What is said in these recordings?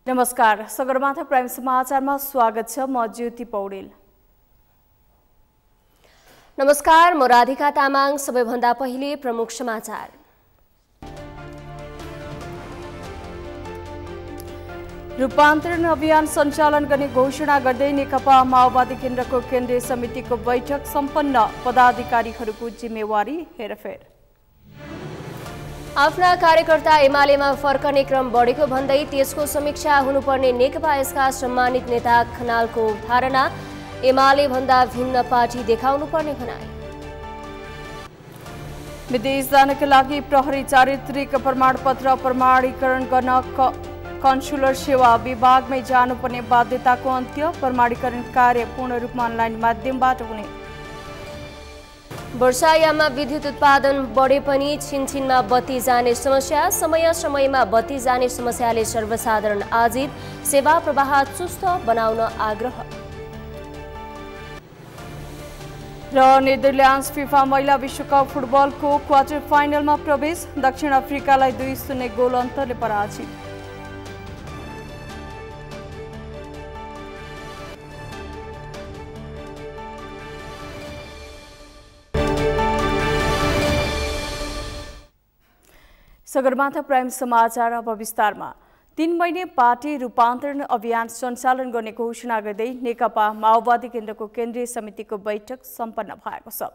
नमस्कार, सगरमाथा प्राइम समाचारमा स्वागत छ। म ज्योति पौडेल। नमस्कार, म राधिका तामाङ। सबैभन्दा पहिले प्रमुख समाचार। रूपान्तरण अभियान सञ्चालन गर्ने घोषणा गर्दै नेकपा माओवादी केन्द्रको केन्द्रीय समितिको बैठक सम्पन्न। पदाधिकारीहरूको जिम्मेवारी हेरफेर। आफ्ना कार्यकर्ता एमालेमा फर्कने क्रम बढेको भन्दै त्यसको समीक्षा हुनुपर्ने नेकपा यसका सम्मानित नेता खनालको धारणा। एमाले भन्दा भिन्न पार्टी देखाउनुपर्ने भनाई। विदेश जानका लागि प्रहरी चारित्रिक प्रमाणपत्र प्रमाणीकरण गर्न कन्सुलर सेवा विभागमै जानुपर्ने बाध्यताको अन्त्य। प्रमाणीकरण कार्य पूर्ण रूपमा अनलाइन माध्यमबाट हुने। वर्षायाममा विद्युत उत्पादन बढे पनि छिनछिनमा बत्ती जाने समस्या। समयमा बत्ती जाने समस्याले सर्वसाधारण आजित। सेवा प्रवाह चुस्त बनाउन आग्रह। र नेदरल्यान्ड्स फिफा महिला विश्वकप फुटबलको क्वार्टर फाइनलमा प्रवेश। दक्षिण अफ्रिकालाई 2-0 गोल अन्तरले पराजित। सगरमाथा प्राइम समाचार अब विस्तारमा। 3 महिने पार्टी रूपान्तरण अभियान सञ्चालन गर्ने घोषणा गर्दै नेकपा माओवादी केन्द्रको केन्द्रीय समितिको बैठक सम्पन्न भएको छ।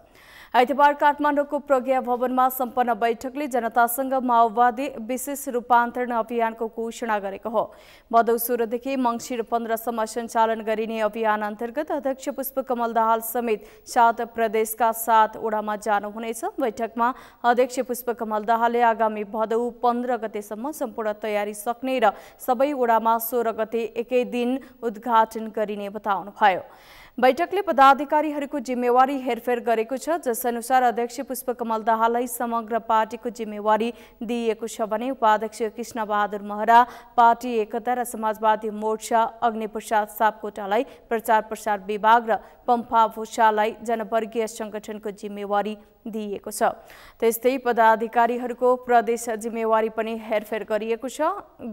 आइतबार काठमाडौँको प्रज्ञा भवनमा सम्पन्न बैठकले जनतासँग माओवादी विशेष रूपान्तरण अभियानको घोषणा गरेको हो। भदौ 16 देखि मङ्सिर 15 सम्म सञ्चालन गरिने अभियान अन्तर्गत अध्यक्ष पुष्पकमल दाहाल समेत 7 प्रदेशका 7 वडामा जानुहुनेछ। बैठकमा अध्यक्ष पुष्पकमल दाहालले आगामी भदौ 15 गतेसम्म सम्पूर्ण तयारी सक्ने र सबै वडामा 16 गते एकै दिन उद्घाटन गरिने बताउनुभयो। बैठकले पदाधिकारीहरूको जिम्मेवारी हेरफेर गरेको छ, जसअनुसार अध्यक्ष पुष्पकमल दाहाललाई समग्र पार्टीको जिम्मेवारी दिइएको छ भने उपाध्यक्ष कृष्णबहादुर महरा, पार्टी एकता र समाजवादी मोर्चा अग्निप्रसाद सापकोटालाई प्रचार प्रसार विभाग र पम्फा भूषालाई जनवर्गीय संगठनको जिम्मेवारी दिइएको छ। त्यस्तै पदाधिकारीहरूको प्रदेश जिम्मेवारी पनि हेरफेर गरिएको छ।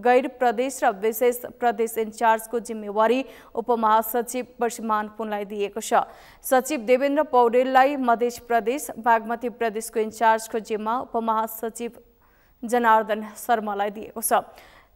गैर प्रदेश र विशेष प्रदेश इन्चार्जको जिम्मेवारी उपमहासचिव वर्षमान पुनलाई दिएको छ। सचिव देवेन्द्र पौडेललाई मध्य प्रदेश बागमती प्रदेशको इन्चार्जको जिम्मा उपमहासचिव जनार्दन शर्मालाई दिएको छ।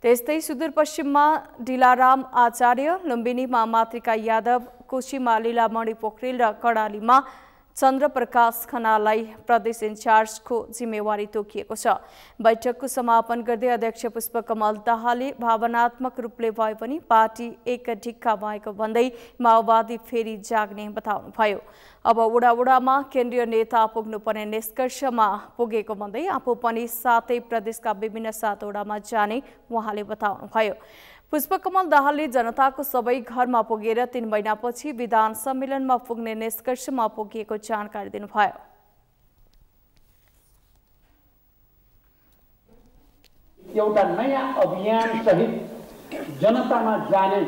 त्यस्तै सुदूरपश्चिममा डिलाराम आचार्य, लुम्बिनीमा मातृका यादव, कोशीमा लीलामणि पोखरेल र कर्णालीमा चन्द्रप्रकाश खनाललाई प्रदेश इन्चार्जको जिम्मेवारी तोकिएको छ। बैठकको समापन गर्दै अध्यक्ष पुष्पकमल दाहालले भावनात्मक रूपले भए पनि पार्टी एक ढिक्का भएको भन्दै माओवादी फेरि जाग्ने बताउनुभयो। अब वडामा केन्द्रीय नेता पुग्नुपर्ने निष्कर्षमा पुगेको भन्दै आफू पनि 7 प्रदेशका विभिन्न 7 वडामा जाने उहाँले बताउनुभयो। पुष्पकमल दाहालले जनताको सबै घरमा पुगेर 3 महिनापछि विधान सम्मेलनमा पुग्ने निष्कर्षमा पुगिएको जानकारी दिनुभयो। एउटा नयाँ अभियान सहित जनतामा जाने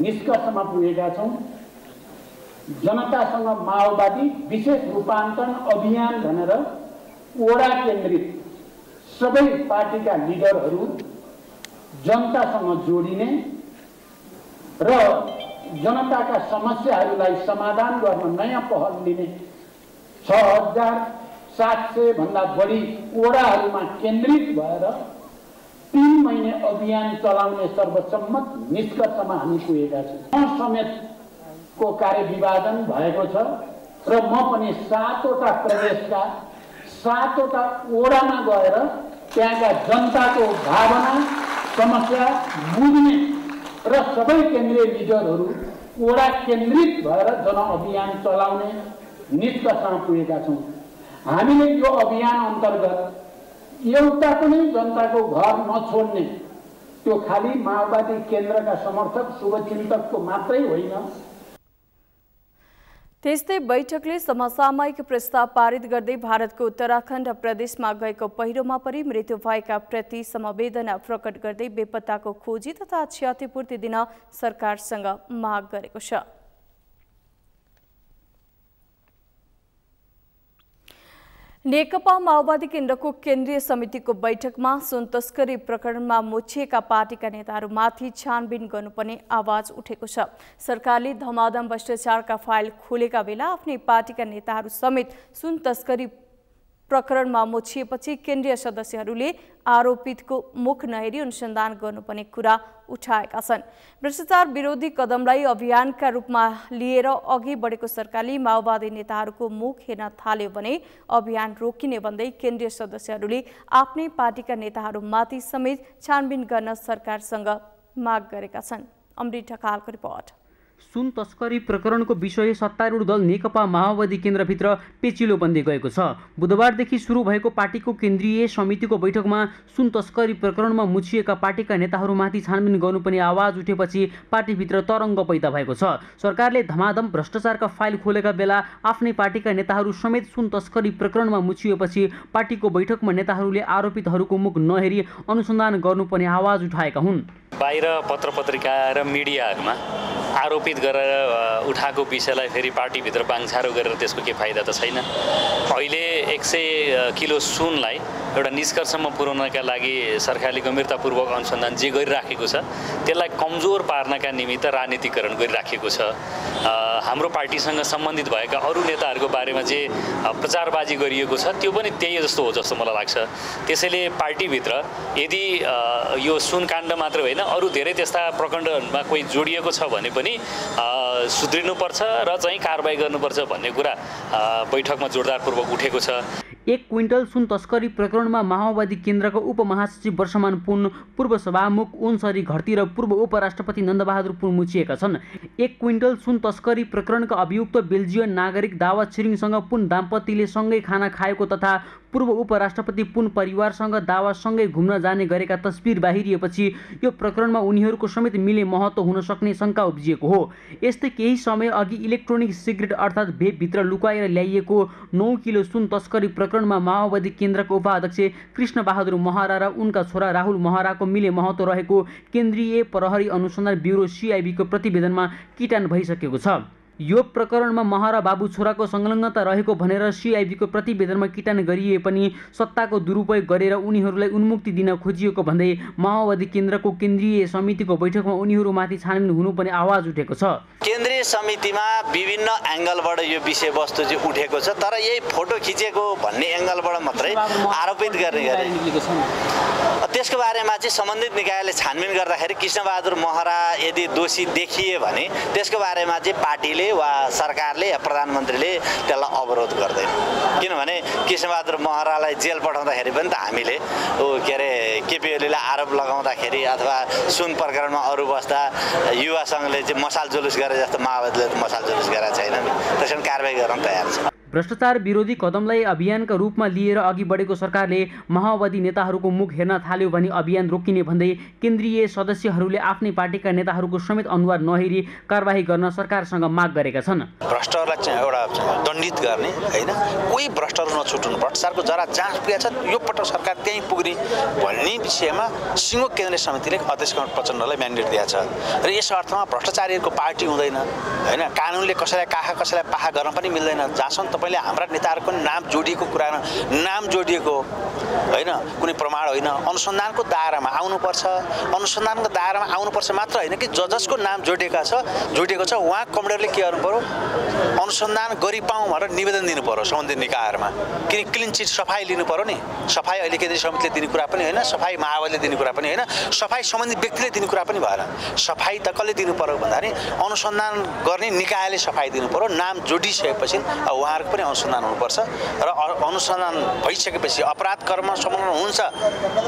निष्कर्षमा पुगेका छौं। जनतासँग माओवादी विशेष रूपान्तरण अभियान भनेर वडा केन्द्रित सबै पार्टीका लिडरहरू जनतासँग जोडिने र जनताका समस्याहरूलाई समाधान गर्न नयाँ पहल लिने 6700 भन्दा बढी वडाहरूमा केन्द्रित भएर 3 महिने अभियान चलाउने सर्वसम्मत निष्कर्षमा हामी पुगेका छौँ। म समेतको कार्यविभाजन भएको छ र म पनि 7 वटा प्रदेशका 7 वटा वडामा गएर त्यहाँका जनताको भावना समस्या बुझ्ने र सबै केन्द्रीय लिडरहरू वडा केन्द्रित भएर जनअभियान चलाउने निष्कर्षमा पुगेका छौँ। हामीले यो अभियान अन्तर्गत एउटा पनि जनताको घर नछोड्ने, त्यो खालि माओवादी केन्द्रका समर्थक शुभचिन्तकको मात्रै होइन। त्यस्तै बैठकले समसामयिक प्रस्ताव पारित गर्दै भारतको उत्तराखण्ड प्रदेशमा गएको पहिरोमा परि मृत्यु भएका प्रति समवेदना प्रकट गर्दै बेपत्ताको खोजी तथा क्षतिपूर्ति दिन सरकारसँग माग गरेको छ। नेकपा माओवादी केन्द्रको केन्द्रीय समितिको बैठकमा सुन तस्करी प्रकरणमा मुछिएका पार्टीका नेताहरूमाथि छानबिन गर्नुपर्ने आवाज उठेको छ। सरकारले धमाधम भ्रष्टाचारका फाइल खोलेका बेला आफ्नै पार्टीका नेताहरू समेत सुन तस्करी प्रकरणमा मुछिएपछि केन्द्रीय सदस्यहरूले आरोपितको मुख नहेरी अनुसन्धान गर्नुपर्ने कुरा उठाएका छन्। भ्रष्टाचार विरोधी कदमलाई अभियानका रूपमा लिएर अघि बढेको सरकारले माओवादी नेताहरूको मुख हेर्न थाल्यो भने अभियान रोकिने भन्दै केन्द्रीय सदस्यहरूले आफ्नै पार्टीका नेताहरूमाथि समेत छानबिन गर्न सरकारसँग माग गरेका छन्। अमृत ढकालको रिपोर्ट। सुन तस्करी प्रकरणको विषय सत्तारूढ दल नेकपा माओवादी केन्द्रभित्र पेचिलो बन्दै गएको छ। बुधबारदेखि सुरु भएको पार्टीको केन्द्रीय समितिको बैठकमा सुन तस्करी प्रकरणमा मुछिएका पार्टीका नेताहरूमाथि छानबिन गर्नुपर्ने आवाज उठेपछि पार्टीभित्र तरङ्ग पैदा भएको छ। सरकारले धमाधम भ्रष्टाचारका फाइल खोलेका बेला आफ्नै पार्टीका नेताहरू समेत सुन तस्करी प्रकरणमा मुछिएपछि पार्टीको बैठकमा नेताहरूले आरोपितहरूको मुख नहेरी अनुसन्धान गर्नुपर्ने आवाज उठाएका हुन्। बाहिर पत्र पत्रिका र मिडियाहरूमा आरोपित गरेर उठाएको विषयलाई फेरि पार्टीभित्र बाङछारो गरेर त्यसको के फाइदा त छैन। अहिले 100 किलो सुनलाई एउटा निष्कर्षमा पुर्याउनका लागि सरकारले गम्भीरतापूर्वक अनुसन्धान जे गरिराखेको छ त्यसलाई कमजोर पार्नका निमित्त राजनीतिकरण गरिराखेको छ। हाम्रो पार्टीसँग सम्बन्धित भएका अरू नेताहरूको बारेमा जे प्रचारबाजी गरिएको छ त्यो पनि त्यही जस्तो हो जस्तो मलाई लाग्छ। त्यसैले पार्टीभित्र यदि यो सुन काण्ड मात्र होइन अरू धेरै त्यस्ता प्रकरणमा कोही जोडिएको छ भने पनि सुध्रिनुपर्छ र चाहिँ कारबाही गर्नुपर्छ भन्ने कुरा बैठकमा जोडदारपूर्वक उठेको छ। 1 क्विन्टल सुन तस्करी प्रकरणमा माओवादी केन्द्रका उपमहासचिव वर्षमान पुन, पूर्व सभामुख ओन्सरी घरती र पूर्व उपराष्ट्रपति नन्दबहादुर पुन मुछिएका छन्। 1 क्विन्टल सुन तस्करी प्रकरणका अभियुक्त बेल्जियन नागरिक दावा छिरिङसँग पुन दाम्पतिले सँगै खाना खाएको तथा पूर्व उपराष्ट्रपति पुन परिवारसँग दावासँगै घुम्न जाने गरेका तस्बिर बाहिरिएपछि यो प्रकरणमा उनीहरूको समेत मिले महत्त्व हुन सक्ने शङ्का उब्जिएको हो। यस्तै केही समय अघि इलेक्ट्रोनिक सिगरेट अर्थात् भेपभित्र लुकाएर ल्याइएको 9 किलो सुन तस्करी प्रकरणमा माओवादी केन्द्रका उपाध्यक्ष कृष्णबहादुर महरा र उनका छोरा राहुल महराको मिले महत्त्व रहेको केन्द्रीय प्रहरी अनुसन्धान ब्युरो CIB को प्रतिवेदनमा किटान भइसकेको छ। यो प्रकरणमा महरा बाबु छोराको संलग्नता रहेको भनेर CIB को प्रतिवेदनमा किटान गरिए पनि सत्ताको दुरुपयोग गरेर उनीहरूलाई उन्मुक्ति दिन खोजिएको भन्दै माओवादी केन्द्रको केन्द्रीय समितिको बैठकमा उनीहरूमाथि छानबिन हुनुपर्ने आवाज उठेको छ। केन्द्रीय समितिमा विभिन्न एंगलबाट यो विषयवस्तु चाहिँ उठेको छ, तर यही फोटो खिचेको भन्ने एंगलबाट मात्रै आरोपित गर्ने गरे त्यसको बारेमा चाहिँ सम्बन्धित निकायले छानबिन गर्दाखेरि कृष्णबहादुर महरा यदि दोषी देखिए भने त्यसको बारेमा चाहिँ पार्टीले वा सरकारले या प्रधानमन्त्रीले त्यसलाई अवरोध गर्दैन। किनभने कृष्णबहादुर महरालाई जेल पठाउँदाखेरि पनि त हामीले के अरे केपी ओलीलाई आरोप लगाउँदाखेरि अथवा सुन प्रकरणमा अरू बस्दा युवा सङ्घले चाहिँ मसाल जुलुस गरे जस्तो माओवादीले त मसाल जुलुस गरेका छैनन्। त्यसैले कारबाही गर्न तयार छ। भ्रष्टाचार विरोधी कदमलाई अभियानका रूपमा लिएर अघि बढेको सरकारले माओवादी नेताहरूको मुख हेर्न थाल्यो भने अभियान रोकिने भन्दै केन्द्रीय सदस्यहरूले आफ्नै पार्टीका नेताहरूको समेत अनुहार नहेरी कारबाही गर्न सरकारसँग माग गरेका छन्। भ्रष्टहरूलाई चाहिँ एउटा दण्डित गर्ने हैन, कोही भ्रष्टहरू नछुट्नु, भ्रष्टाचारको जरा जाँच पुगेको छ यो पटक सरकार त्यहीँ पुग्ने भन्ने विषयमा सिङ्गो केन्द्रीय समितिले अध्यक्ष प्रचण्डलाई म्यान्डेट दिएको छ र यस अर्थमा भ्रष्टाचारीहरूको पार्टी हुँदैन हैन, कानुनले कसैलाई काखा कसैलाई पाखा गर्न पनि मिल्दैन। जहाँसम्म तपाईँले हाम्रा नेताहरूको नाम जोडिएको कुरा नाम जोडिएको हैन, कुनै प्रमाण होइन, अनुसन्धानको दायरामा आउनुपर्छ। अनुसन्धानको दायरामा आउनुपर्छ मात्र होइन कि जसको नाम जोडिएको छ उहाँ कमिटीले के गर्नु पर्यो, अनुसन्धान गरी पाऊँ भनेर निवेदन दिनु पर्यो सम्बन्धित निकायहरूमा। किन क्लिन चिट सफाई लिनु पर्यो नि, सफाई अहिले केन्द्रीय समितिले दिने कुरा पनि होइन, सफाई माओवादीले दिने कुरा पनि होइन, सफाई सम्बन्धित व्यक्तिले दिने कुरा पनि भएन। सफाई त कसले दिनु पर्यो भन्दाखेरि अनुसन्धान गर्ने निकायले सफाई दिनु पर्यो। नाम जोडिसकेपछि उहाँहरूको पनि अनुसन्धान हुनुपर्छ र अनुसन्धान भइसकेपछि अपराध कर्म संलग्न हुन्छ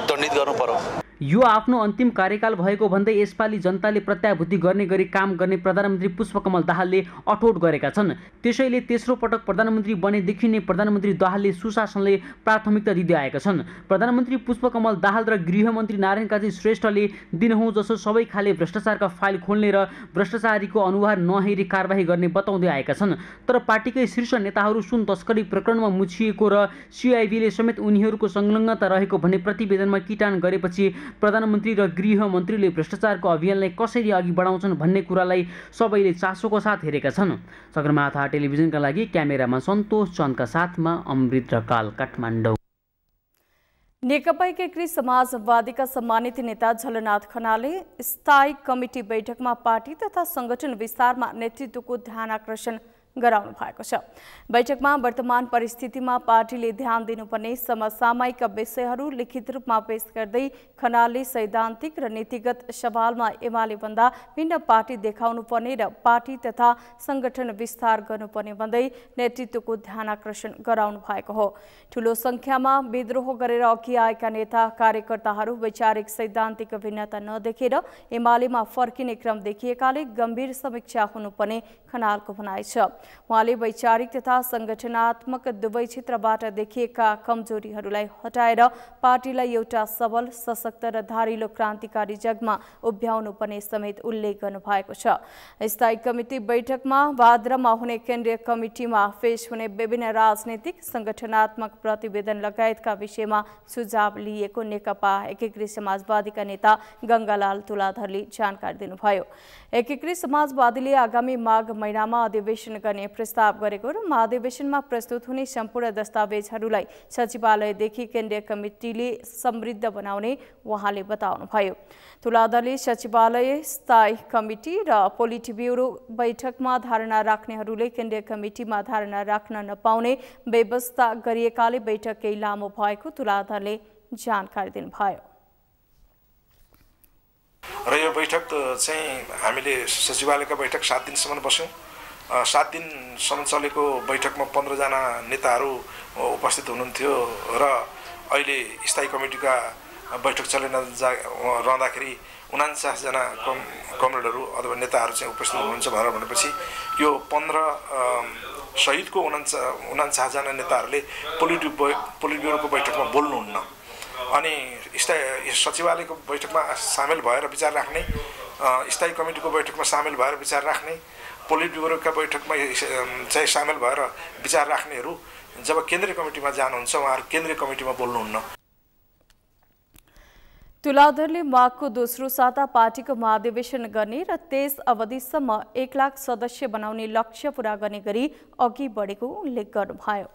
दण्डित गर्नु पर्यो। यो आफ्नो अन्तिम कार्यकाल भएको भन्दै यसपालि जनताले प्रत्याभूति गर्ने गरी काम गर्ने प्रधानमन्त्री पुष्पकमल दाहालले अठोट गरेका छन्। त्यसैले तेस्रो पटक प्रधानमन्त्री बनेदेखि नै प्रधानमन्त्री दाहालले सुशासनले प्राथमिकता दिँदै आएका छन्। प्रधानमन्त्री पुष्पकमल दाहाल र गृहमन्त्री नारायण काजी श्रेष्ठले दिनहुँ जसो सबै खाले भ्रष्टाचारका फाइल खोल्ने र भ्रष्टाचारीको अनुहार नहेरी कारबाही गर्ने बताउँदै आएका छन्। तर पार्टीकै शीर्ष नेताहरू सुन तस्करी प्रकरणमा मुछिएको र CIBले समेत उनीहरूको संलग्नता रहेको भन्ने प्रतिवेदनमा किटान गरेपछि प्रधानमन्त्री र गृहमन्त्रीले भ्रष्टाचारको अभियानलाई कसरी अघि बढाउँछन् भन्ने कुरालाई सबैले चासोको साथ हेरेका छन्। सगरमाथा टेलिभिजनका लागि क्यामेरामा सन्तोष चन्दका साथमा अमृत ढकाल, काठमाडौँ। नेकपा एकीकृत समाजवादीका सम्मानित नेता झलनाथ खनालले स्थायी कमिटी बैठकमा पार्टी तथा संगठन विस्तारमा नेतृत्वको ध्यानाकर्षण गराउनु भएको छ। बैठकमा वर्तमान परिस्थितिमा पार्टीले ध्यान दिनुपर्ने समसामयिक विषयहरू लिखित रूपमा पेश गर्दै खनालले सैद्धान्तिक र नीतिगत सवालमा एमाले भन्दा भिन्न पार्टी देखाउनु पर्ने र पार्टी तथा संगठन विस्तार गर्नुपर्ने भन्दै नेतृत्वको ध्यानाकर्षण गराउनु भएको हो। ठूलो संख्यामा विद्रोह गरेर अघि आएका नेता कार्यकर्ताहरू वैचारिक सैद्धान्तिक भिन्नता नदेखेर एमालेमा फर्किने क्रम देखिएकाले गम्भीर समीक्षा हुनुपर्ने खनालको भनाइ छ। उहाँले वैचारिक तथा संगठनात्मक दुवै क्षेत्रबाट देखिएका कमजोरीहरूलाई हटाएर पार्टीलाई एउटा सबल, सशक्त र धारिलो क्रान्तिकारी जगमा उभ्याउनु पर्ने समेत उल्लेख गर्नुभएको छ। स्थायी कमिटी बैठकमा भाद्रमा हुने केन्द्रीय कमिटीमा पेश हुने विभिन्न राजनीतिक संगठनात्मक प्रतिवेदन लगायतका विषयमा सुझाव लिएको नेकपा एकीकृत समाजवादीका नेता गंगालाल तुलाधरले जानकारी दिनुभयो। एकीकृत समाजवादीले आगामी माघ महिनामा अधिवेशन गर्ने प्रस्ताव गरेको र महाधिवेशनमा प्रस्तुत हुने सम्पूर्ण दस्तावेजहरूलाई सचिवालयदेखि केन्द्रीय कमिटीले समृद्ध बनाउने उहाँले बताउनुभयो। तुलाधरले सचिवालय, स्थायी कमिटी र पोलिट ब्युरो बैठकमा धारणा राख्नेहरूले केन्द्रीय कमिटीमा धारणा राख्न नपाउने व्यवस्था गरिएकाले बैठक केही लामो भएको तुलाधरले जानकारी दिनुभयो। र यो बैठक चाहिँ हामीले सचिवालयका बैठक 7 दिनसम्म बस्यौँ। 7 दिनसम्म चलेको बैठकमा 15 जना नेताहरू उपस्थित हुनुहुन्थ्यो र अहिले स्थायी कमिटीका बैठक चलेन रहँदाखेरि 49 जना कमरेडहरू अथवा नेताहरू चाहिँ उपस्थित हुनुहुन्छ भनेपछि यो 15 सहितको 49 जना नेताहरूले पोलिट ब्युरोको बैठकमा बोल्नुहुन्न। अनि सचिवालयको बैठकमा सामेल भएर विचार राख्ने, स्थायी कमिटीको बैठकमा सामेल भएर विचार राख्ने, पोलिट ब्युरोका बैठकमा चाहिँ सामेल भएर विचार राख्नेहरू जब केन्द्रीय कमिटीमा जानुहुन्छ उहाँहरू केन्द्रीय कमिटीमा बोल्नुहुन्न। तुलाधरले माघको दोस्रो साता पार्टीको महाधिवेशन गर्ने र त्यस अवधिसम्म 1 लाख सदस्य बनाउने लक्ष्य पूरा गर्ने गरी अघि बढेको उल्लेख गर्नुभयो।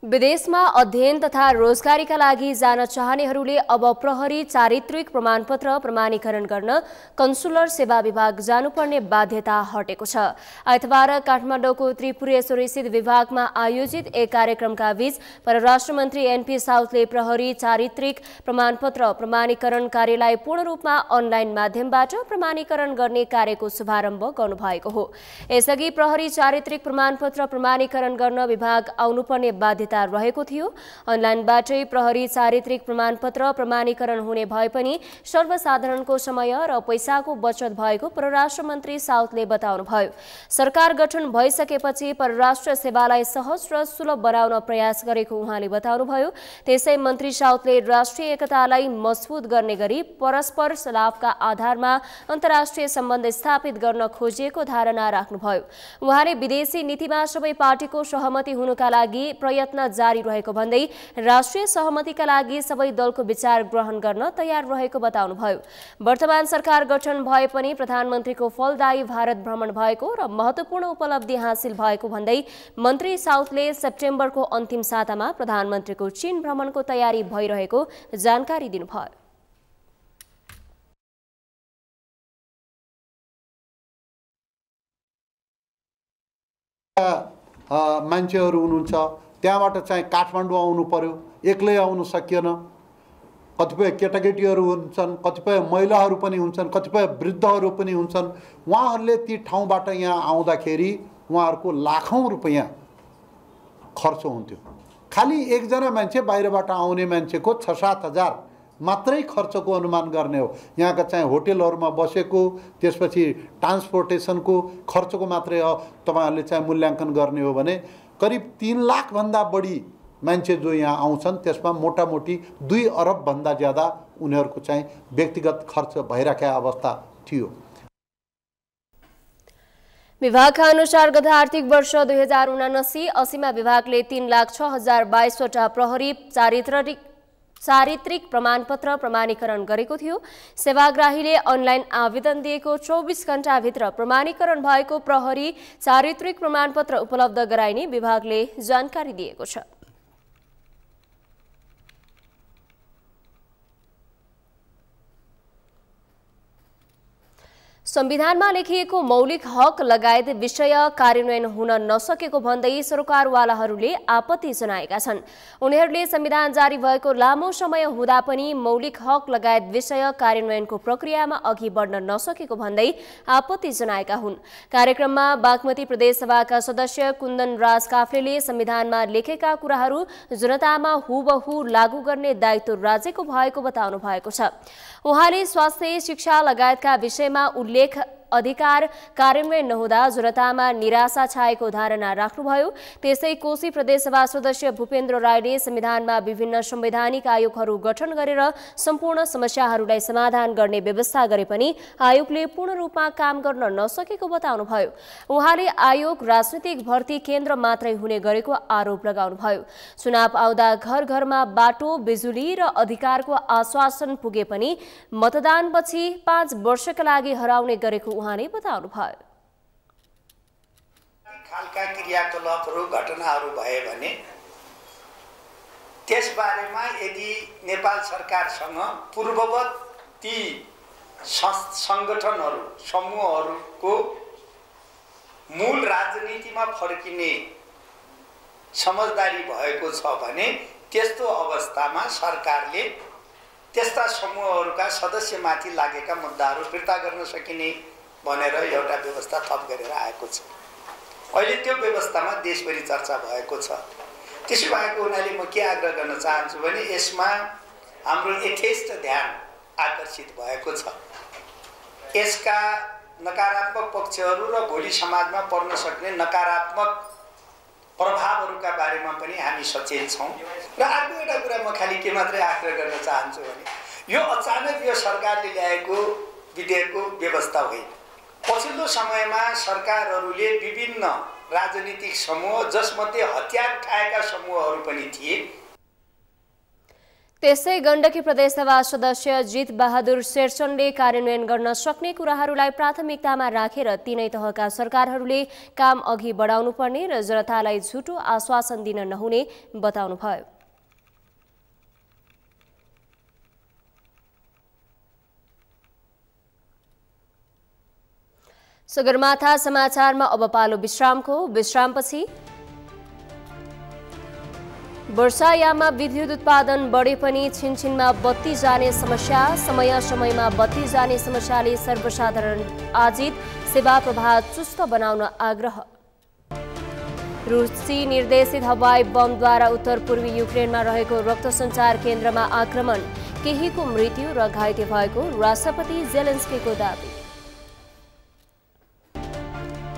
विदेशमा अध्ययन तथा रोजगारीका लागि जान चाहनेहरूले अब प्रहरी चारित्रिक प्रमाणपत्र प्रमाणीकरण गर्न कन्सुलर सेवा विभाग जानुपर्ने बाध्यता हटेको छ। आइतबार काठमाडौँको त्रिपुरेश्वरी स्थित विभागमा आयोजित एक कार्यक्रमका बीच परराष्ट्र मन्त्री एनपी साउथले प्रहरी चारित्रिक प्रमाणपत्र प्रमाणीकरण कार्यलाई पूर्ण रूपमा अनलाइन माध्यमबाट प्रमाणीकरण गर्ने कार्यको शुभारम्भ गर्नुभएको हो। यसअघि प्रहरी चारित्रिक प्रमाणपत्र प्रमाणीकरण गर्न विभाग आउनुपर्ने बाध्यता रहेको थियो। अनलाइनबाटै प्रहरी चारित्रिक प्रमाणपत्र प्रमाणीकरण हुने भए पनि सर्वसाधारणको समय र पैसाको बचत भएको परराष्ट्र मन्त्री साउथले बताउनुभयो। सरकार गठन भइसकेपछि परराष्ट्र सेवालाई सहज र सुलभ बनाउन प्रयास गरेको उहाँले बताउनुभयो। त्यसै मन्त्री साउथले राष्ट्रिय एकतालाई मजबुत गर्ने गरी परस्पर लाभका आधारमा अन्तर्राष्ट्रिय सम्बन्ध स्थापित गर्न खोजिएको धारणा राख्नुभयो। उहाँले विदेशी नीतिमा सबै पार्टीको सहमति हुनुका लागि प्रयत्न जारी रहेको भन्दै राष्ट्रिय सहमतिका लागि सबै दलको विचार ग्रहण गर्न तयार रहेको बताउनुभयो। वर्तमान सरकार गठन भए पनि प्रधानमन्त्रीको फलदायी भारत भ्रमण भएको र महत्त्वपूर्ण उपलब्धि हासिल भएको भन्दै मन्त्री साउथले सेप्टेम्बरको अन्तिम सातामा प्रधानमन्त्रीको चीन भ्रमणको तयारी भइरहेको जानकारी दिनुभयो। मान्छेहरू हुनुहुन्छ त्यहाँबाट चाहिँ काठमाडौँ आउनु पर्यो, एक्लै आउनु सकिएन। कतिपय केटाकेटीहरू हुन्छन्, कतिपय महिलाहरू पनि हुन्छन्, कतिपय वृद्धहरू पनि हुन्छन्। उहाँहरूले ती ठाउँबाट यहाँ आउँदाखेरि उहाँहरूको लाखौँ रुपैयाँ खर्च हुन्थ्यो। खालि एकजना मान्छे बाहिरबाट आउने मान्छेको 6-7 हजार मात्रै खर्चको अनुमान गर्ने हो। यहाँका चाहिँ होटेलहरूमा बसेको, त्यसपछि ट्रान्सपोर्टेसनको खर्चको मात्रै हो तपाईँहरूले चाहिँ मूल्याङ्कन गर्ने हो भने करिब 3 लाखभन्दा बढी मान्छे जो यहाँ आउँछन् त्यसमा मोटामोटी 2 अरबभन्दा ज्यादा उनीहरूको चाहिँ व्यक्तिगत खर्च भइराखेको अवस्था थियो। विभागका अनुसार गत आर्थिक वर्ष 2079-80मा विभागले 3,06,022वटा प्रहरी चारित्रिक प्रमाणपत्र प्रमाणीकरण गरेको थियो। सेवाग्राहीले अनलाइन आवेदन दिएको 24 घण्टाभित्र प्रमाणीकरण भएको प्रहरी चारित्रिक प्रमाणपत्र उपलब्ध गराइने विभागले जानकारी दिएको छ। संविधानमा लेखिएको मौलिक हक लगायत विषय कार्यान्वयन हुन नसकेको भन्दै सरकारवालाहरूले आपत्ति जनाएका छन्। उनीहरूले संविधान जारी भएको लामो समय हुँदा पनि मौलिक हक लगायत विषय कार्यान्वयनको प्रक्रियामा अघि बढ्न नसकेको भन्दै आपत्ति जनाएका हुन्। कार्यक्रममा बागमती प्रदेशसभाका सदस्य कुन्दन राज काफ्लेले संविधानमा लेखेका कुराहरू जनतामा हुबहु लागू गर्ने दायित्व राज्यको भएको बताउनु भएको छ। उहाँले स्वास्थ्य, शिक्षा लगायतका विषयमा उल्लेख अधिकार कार्यान्वयन नहुँदा जनतामा निराशा छाएको धारणा राख्नुभयो। त्यसै कोशी प्रदेशसभा सदस्य भूपेन्द्र राईले संविधानमा विभिन्न संवैधानिक आयोगहरू गठन गरेर सम्पूर्ण समस्याहरूलाई समाधान गर्ने व्यवस्था गरे पनि आयोगले पूर्ण रूपमा काम गर्न नसकेको बताउनुभयो। उहाँले आयोग राजनीतिक भर्ती केन्द्र मात्रै हुने गरेको आरोप लगाउनुभयो। चुनाव आउँदा घर घरमा बाटो, बिजुली र अधिकारको आश्वासन पुगे पनि मतदानपछि 5 वर्षका लागि हराउने गरेको उहाँले बताउनुभयो। खालका क्रियाकलापहरू घटनाहरू भए भने त्यसबारेमा यदि नेपाल सरकारसँग पूर्ववत ती संगठनहरू समूहहरूको मूल राजनीतिमा फर्किने समझदारी भएको छ भने त्यस्तो अवस्थामा सरकारले त्यस्ता समूहहरूका सदस्यमाथि लागेका मुद्दाहरू फिर्ता गर्न सकिने भनेर एउटा व्यवस्था थप गरेर आएको छ। अहिले त्यो व्यवस्थामा देशभरि चर्चा भएको छ। त्यसो भएको हुनाले म के आग्रह गर्न चाहन्छु भने यसमा हाम्रो यथेष्ट ध्यान आकर्षित भएको छ। यसका नकारात्मक पक्षहरू र भोलि समाजमा पर्न सक्ने नकारात्मक प्रभावहरूका बारेमा पनि हामी सचेत छौँ। र अर्को एउटा कुरा म खालि के मात्रै आग्रह गर्न चाहन्छु भने यो अचानक यो सरकारले ल्याएको विधेयकको व्यवस्था होइन। पछिल्लो समयमा सरकारहरूले विभिन्न राजनीतिक समूह जसमध्ये हतियार उठाएका समूहहरू पनि थिए। त्यसै गण्डकी प्रदेशसभा सदस्य जित बहादुर शेरचनले कार्यान्वयन गर्न सक्ने कुराहरूलाई प्राथमिकतामा राखेर तीनै तहका सरकारहरूले काम अघि बढाउनुपर्ने र जनतालाई झुटो आश्वासन दिन नहुने बताउनुभयो। सगरमाथा समाचारमा अब पालो विश्रामको। विश्रामपछि वर्षायाममा विद्युत उत्पादन बढे पनि छिनछिनमा बत्ती जाने समस्या, समयमा बत्ती जाने समस्याले सर्वसाधारण आजित, सेवा प्रवाह चुस्त बनाउन आग्रह। रुसी निर्देशित हवाई बमद्वारा उत्तर पूर्वी युक्रेनमा रहेको रक्त सञ्चार केन्द्रमा आक्रमण, केहीको मृत्यु र घाइते भएको राष्ट्रपति जेलेन्स्कीको दाबी।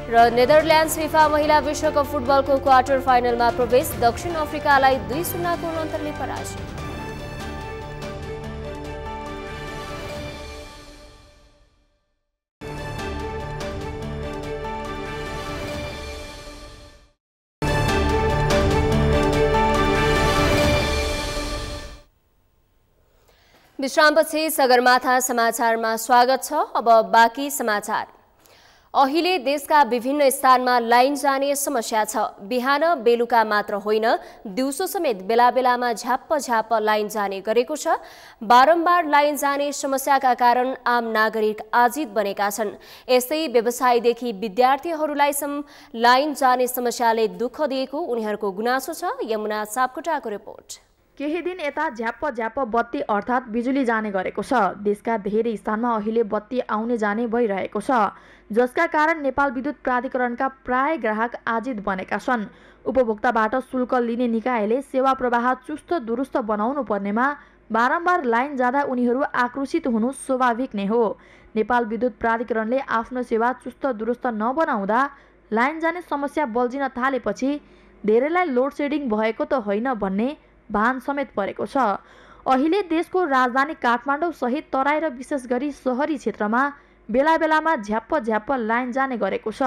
र नेदरल्यान्ड्स फिफा महिला विश्वकप फुटबलको क्वार्टर फाइनलमा प्रवेश, दक्षिण अफ्रिकालाई 2-0 को अन्तरले पराजय। विश्रामपछि सगरमाथा समाचारमा स्वागत छ। अब बाँकी समाचार। अहिले देशका विभिन्न स्थानमा लाइन जाने समस्या छ। बिहान बेलुका मात्र होइन, दिउँसो समेत बेला बेलामा झ्याप्प लाइन जाने गरेको छ। बारम्बार लाइन जाने समस्याका कारण आम नागरिक आजित बनेका छन्। यसै व्यवसायीदेखि विद्यार्थीहरूलाई लाइन जाने समस्याले दुःख दिएको उनीहरूको गुनासो छ। यमुना सापकोटाको रिपोर्ट। केही दिन यता झ्याप्प बत्ती अर्थात् बिजुली जाने गरेको छ। देशका धेरै स्थानमा अहिले बत्ती आउने जाने भइरहेको छ, जसका कारण नेपाल विद्युत प्राधिकरणका प्राय ग्राहक आजित बनेका छन्। उपभोक्ताबाट शुल्क लिने निकायले सेवा प्रवाह चुस्त दुरुस्त बनाउनु पर्नेमा बारम्बार लाइन जाँदा उनीहरू आक्रोशित हुनु स्वाभाविक नै हो। नेपाल विद्युत प्राधिकरणले आफ्नो सेवा चुस्त दुरुस्त नबनाउँदा लाइन जाने समस्या बल्झिन थालेपछि धेरैलाई लोड सेडिङ भएको त होइन भन्ने भान समेत परेको छ। अहिले देशको राजधानी काठमाडौँ सहित तराई र विशेष गरी सहरी क्षेत्रमा बेला बेलामा झ्याप्प लाइन जाने गरेको छ।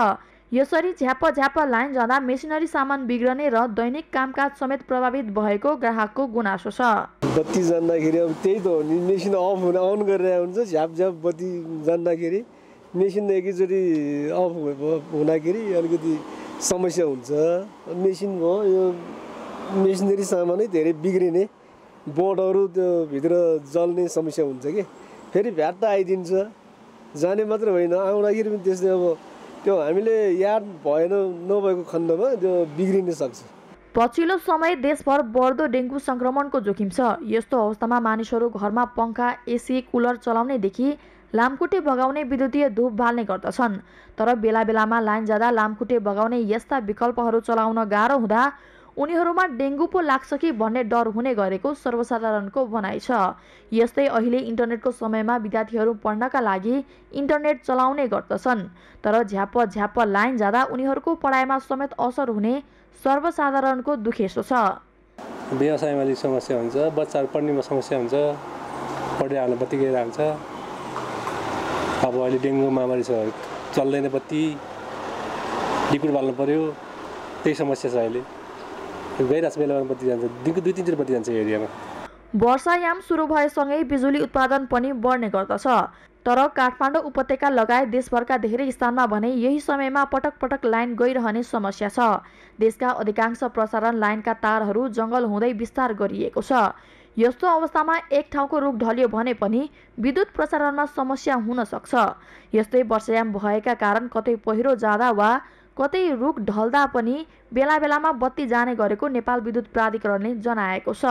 यसरी झ्याप लाइन जाँदा मेसिनरी सामान बिग्रने र दैनिक कामकाज समेत प्रभावित भएको ग्राहकको गुनासो छ। बत्ती जान्दाखेरि अब त्यही त हो नि, मेसिन अन गरेर हुन्छ, झ्याप बत्ती जान्दाखेरि मेसिन एकैचोटि अफ हुँदाखेरि अलिकति समस्या हुन्छ। मेसिन भयो यो मेसिनरी सामानै धेरै बिग्रिने, बोर्डहरू त्यो भित्र जल्ने समस्या हुन्छ कि फेरि भ्याट आइदिन्छ। जाने मात्र होइन, आउँदाखेरि पनि त्यस्तै अब त्यो हामीले याद भएन नभएको खण्डमा त्यो बिग्रिन सक्छ। पछिल्लो समय देशभर बढ्दो डेङ्गु संक्रमणको जोखिम छ। यस्तो अवस्थामा मानिसहरू घरमा पंखा, एसी, कुलर चलाउनेदेखि लामखुट्टे बगाउने विद्युतीय धूप बाल्ने गर्दछन्। तर बेला बेलामा लाइन जाँदा लामखुट्टे बगाउने यस्ता विकल्पहरू चलाउन गाह्रो हुँदा उनीहरूमा डेङ्गु पो लाग्छ कि भन्ने डर हुने गरेको सर्वसाधारणको भनाइ छ। यस्तै अहिले इन्टरनेटको समयमा विद्यार्थीहरू पढ्नका लागि इन्टरनेट चलाउने गर्दछन्, तर झ्याप लाइन जाँदा उनीहरूको पढाइमा समेत असर हुने सर्वसाधारणको दुखेसो छ। व्यवसायमा अलिक समस्या हुन्छ, बच्चाहरू पढ्नेमा समस्या हुन्छ, पढाइ हाल्न बत्ती गइरहन्छ। अब अहिले डेङ्गु महामारी छ, चल्दैन बत्ती, लिक्विड बाल्नु पर्यो, त्यही समस्या छ। अहिले गइरहेको बेलामा बत्ती जान्छ, दिनको 2-3 चोटि बत्ती जान्छ एरियामा। वर्षायाम सुरु भएसँगै बिजुली उत्पादन पनि बढ्ने गर्दछ। तर काठमाडौँ उपत्यका लगायत देशभरका धेरै स्थानमा भने यही समयमा पटक लाइन गइरहने समस्या छ। देशका अधिकांश प्रसारण लाइनका तारहरू जङ्गल हुँदै विस्तार गरिएको छ। यस्तो अवस्थामा एक ठाउँको रुख ढल्यो भने पनि विद्युत प्रसारणमा समस्या हुन सक्छ। यस्तै वर्षायाम भएका कारण कतै पहिरो जाँदा वा कतै रुख ढल्दा पनि बेला बेलामा बत्ती जाने गरेको नेपाल विद्युत प्राधिकरणले जनाएको छ।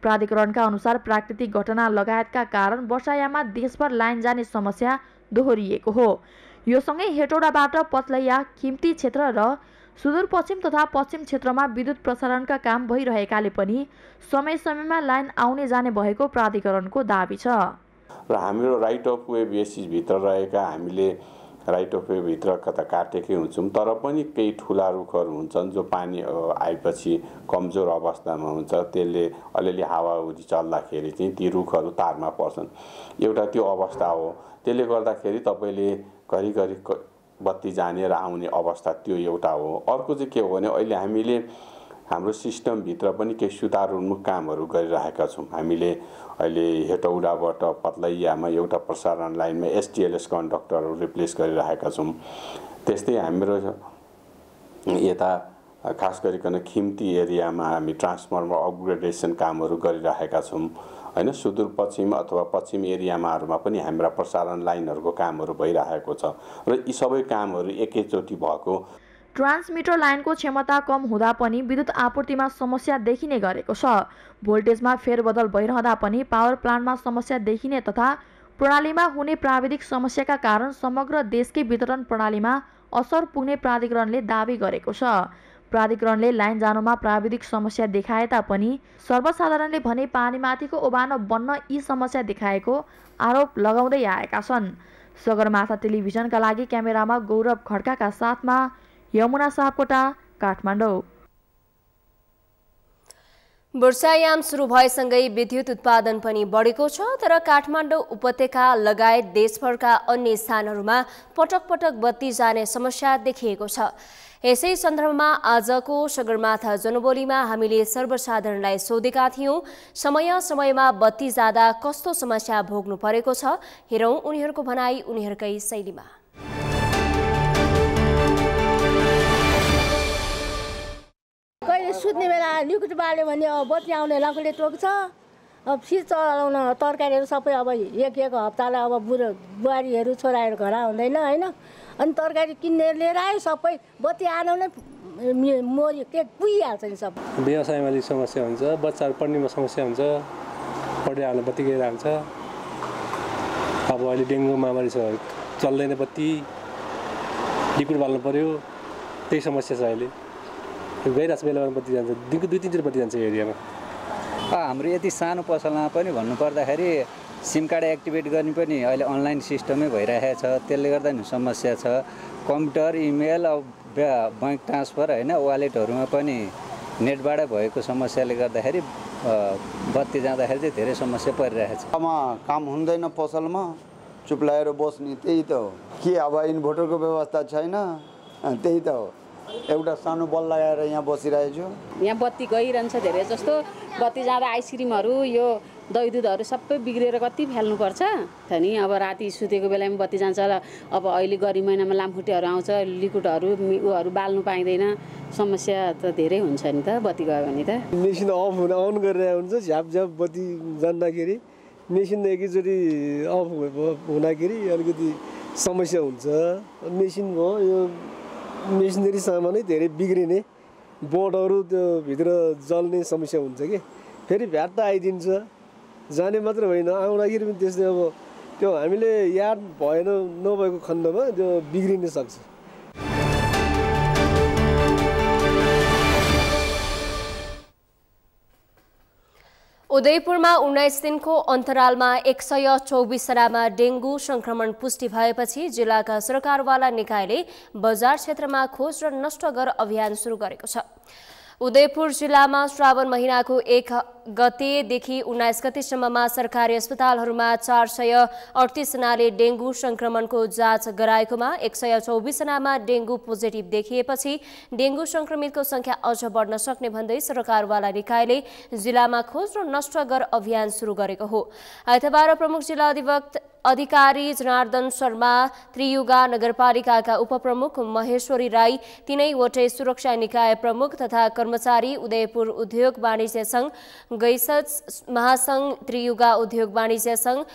प्राधिकरणका अनुसार प्राकृतिक घटना लगायतका कारण वर्षायाममा देशभर लाइन जाने समस्या दोहोरिएको हो। यो सँगै हेटौडाबाट पथलैया, खिम्ती क्षेत्र र सुदूरपश्चिम तथा पश्चिम क्षेत्रमा विद्युत प्रसारणका काम भइरहेकाले पनि समय-समयमा लाइन आउने जाने भएको प्राधिकरणको दाबी छ। र हाम्रो राइट अफ वे बेसिसभित्र रहेका हामीले राइट अफ वे भित्र कता काटेकै हुन्छौँ, तर पनि केही ठुला रुखहरू हुन्छन् जो पानी आएपछि कमजोर अवस्थामा हुन्छ। त्यसले अलिअलि हावाहुरी चल्दाखेरि चाहिँ ती रुखहरू तारमा पर्छन्। एउटा त्यो अवस्था हो। त्यसले गर्दाखेरि तपाईँले घरिघरि बत्ती जाने र आउने अवस्था त्यो एउटा हो। अर्को चाहिँ के हो भने अहिले हामीले हाम्रो सिस्टमभित्र पनि केही सुधारोन्मुख कामहरू गरिरहेका छौँ। हामीले अहिले हेटौडाबाट पथलैयामा एउटा प्रसारण लाइनमा एसटिएलएस कन्डक्टरहरू रिप्लेस गरिरहेका छौँ। त्यस्तै हाम्रो यता खास गरिकन खिम्ती एरियामा हामी ट्रान्सफर्मर अपग्रेडेसन कामहरू गरिरहेका छौँ हैन। सुदूरपश्चिम अथवा पश्चिम एरियामाहरूमा पनि हाम्रा प्रसारण लाइनहरूको कामहरू भइरहेको छ र यी सबै कामहरू एकैचोटि भएको। ट्रान्समिटर लाइनको क्षमता कम हुँदा पनि विद्युत आपूर्तिमा समस्या देखिने गरेको छ। भोल्टेजमा फेरबदल भइरहँदा पनि पावर प्लान्टमा समस्या देखिने तथा प्रणालीमा हुने प्राविधिक समस्याका कारण समग्र देशकै वितरण प्रणालीमा असर पुग्ने प्राधिकरणले दाबी गरेको छ। प्राधिकरणले लाइन जानुमा प्राविधिक समस्या देखाए तापनि सर्वसाधारणले भने पानीमाथिको ओभानो बन्न यी समस्या देखाएको आरोप लगाउँदै आएका छन्। सगरमाथा टेलिभिजनका लागि क्यामेरामा गौरव खड्काका साथमा यमुना सापकोटा, काठमाडौँ। वर्षायाम सुरु भएसँगै विद्युत उत्पादन पनि बढेको छ, तर काठमाडौँ उपत्यका लगायत देशभरका अन्य स्थानहरूमा पटक बत्ती जाने समस्या देखिएको छ। यसै सन्दर्भमा आजको सगरमाथा जनबोलीमा हामीले सर्वसाधारणलाई सोधेका थियौं, समयमा बत्ती जाँदा कस्तो समस्या भोग्नु परेको छ। हेरौं उनीहरूको भनाई उनीहरूकै शैलीमा। कहिले सुत्ने बेला लिक्विड बाल्यो भने अब बत्ती आउने लाखुले टोक्छ। अब फ्रिज चलाउन तरकारीहरू सबै अब एक हप्तालाई अब बुहारीहरू छोराहरू घर हुँदैन होइन। अनि तरकारी किनेर लिएर आयो, सबै बत्ती आएन भने मरि के कुहिहाल्छ नि सब। व्यवसायमा अलिक समस्या हुन्छ, बच्चाहरू पढ्नेमा समस्या हुन्छ, पढाइ हाल्न बत्ती गइरहन्छ। अब अहिले डेङ्गु महामारी छ, चल्दैन बत्ती, लिक्विड बाल्नु पर्यो, त्यही समस्या छ। अहिले गइरहेको बेलामा बत्ती जान्छ, दिनको 2-3 चोटि बत्ती जान्छ एरियामा। हाम्रो यति सानो पसलमा पनि भन्नुपर्दाखेरि सिम कार्ड एक्टिभेट गर्ने पनि अहिले अनलाइन सिस्टमै भइरहेको छ। त्यसले गर्दा नि समस्या छ। कम्प्युटर, इमेल, अब बैंक ट्रान्सफर होइन, वालेटहरूमा पनि नेटबाट भएको समस्याले गर्दाखेरि बत्ती जाँदाखेरि चाहिँ धेरै समस्या परिरहेको छ। काम हुँदैन पसलमा, चुप लागेर बस्ने त्यही त हो। के अब इन्भर्टरको व्यवस्था छैन, त्यही त हो एउटा सानो बल लगाएर यहाँ बसिरहेको छु यहाँ बत्ती गइरहन्छ धेरै जस्तो बत्ती जाँदा आइसक्रिमहरू यो दही दुधहरू सबै बिग्रेर कति फ्याल्नुपर्छ त नि अब राति सुतेको बेलामा बत्ती जान्छ अब अहिले गर्मी महिनामा लामखुट्टेहरू आउँछ लिक्विडहरू उहरू बाल्नु पाइँदैन समस्या त धेरै हुन्छ नि त बत्ती गयो भने त मेसिन अन गरेर हुन्छ झ्याप बत्ती जान्दाखेरि मेसिन एकैचोटि अफ हुँदाखेरि अलिकति समस्या हुन्छ मेसिन भयो यो मेसिनरी सामानै धेरै बिग्रिने बोर्डहरू त्यो भित्र जल्ने समस्या हुन्छ कि फेरि भ्याट आइदिन्छ जाने मात्र होइन आउँदाखेरि पनि त्यस्तै अब त्यो हामीले याद भएन नभएको खण्डमा त्यो बिग्रिन सक्छ उदयपुरमा 19 दिनको अन्तरालमा 124 जनामा डेङ्गु संक्रमण पुष्टि भएपछि जिल्लाका सरकारवाला निकायले बजार क्षेत्रमा खोज र नष्ट गर अभियान सुरु गरेको छ। उदयपुर जिल्लामा श्रावण महिनाको 1 गतेदेखि 19 गतेसम्ममा सरकारी अस्पतालहरूमा 438 जनाले डेङ्गु संक्रमणको जाँच गराएकोमा 124 जनामा डेङ्गु पोजिटिभ देखिएपछि डेङ्गु संक्रमितको संख्या अझ बढ्न सक्ने भन्दै सरकारवाला निकायले जिल्लामा खोज र नष्ट गर अभियान सुरु गरेको हो। आइतबार प्रमुख जिल्ला अधिकारी जनार्दन शर्मा, त्रियुगा नगरपालिकाका उपप्रमुख महेश्वरी राई, तीनैवटै सुरक्षा निकाय प्रमुख तथा कर्मचारी, उदयपुर उद्योग वाणिज्य संघ, गैसज महासंघ, त्रियुगा उद्योग वाणिज्य संघ,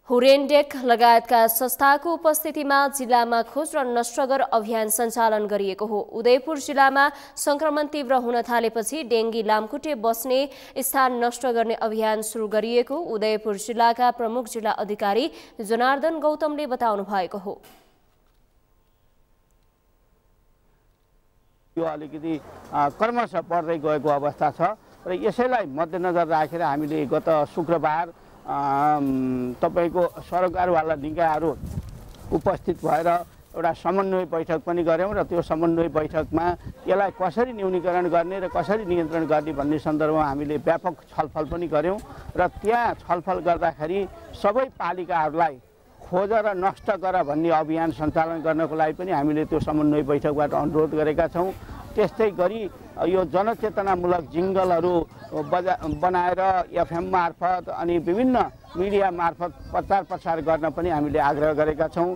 हुरेन्डेक लगायतका संस्थाको उपस्थितिमा जिल्लामा खोज र नष्ट गर अभियान सञ्चालन गरिएको हो। उदयपुर जिल्लामा संक्रमण तीव्र हुन थालेपछि डेङ्गी लामखुट्टे बस्ने स्थान नष्ट गर्ने अभियान सुरु गरिएको उदयपुर जिल्लाका प्रमुख जिल्ला अधिकारी जनार्दन गौतमले बताउनु भएको हो। यो अलिकति क्रमशः बढ्दै गएको अवस्था छ र यसैलाई मध्यनजर राखेर हामीले गत शुक्रबार तपाईको सरकारवाला निकायहरू उपस्थित भएर एउटा समन्वय बैठक पनि गऱ्यौँ र त्यो समन्वय बैठकमा यसलाई कसरी न्यूनीकरण गर्ने र कसरी नियन्त्रण गर्ने भन्ने सन्दर्भमा हामीले व्यापक छलफल पनि गऱ्यौँ र त्यहाँ छलफल गर्दाखेरि सबै पालिकाहरूलाई खोज र नष्ट गर भन्ने अभियान सञ्चालन गर्नको लागि पनि हामीले त्यो समन्वय बैठकबाट अनुरोध गरेका छौँ। त्यस्तै गरी यो जनचेतनामूलक जिङ्गलहरू बनाएर एफएम मार्फत अनि विभिन्न मिडिया मार्फत प्रचार प्रसार गर्न पनि हामीले आग्रह गरेका छौँ।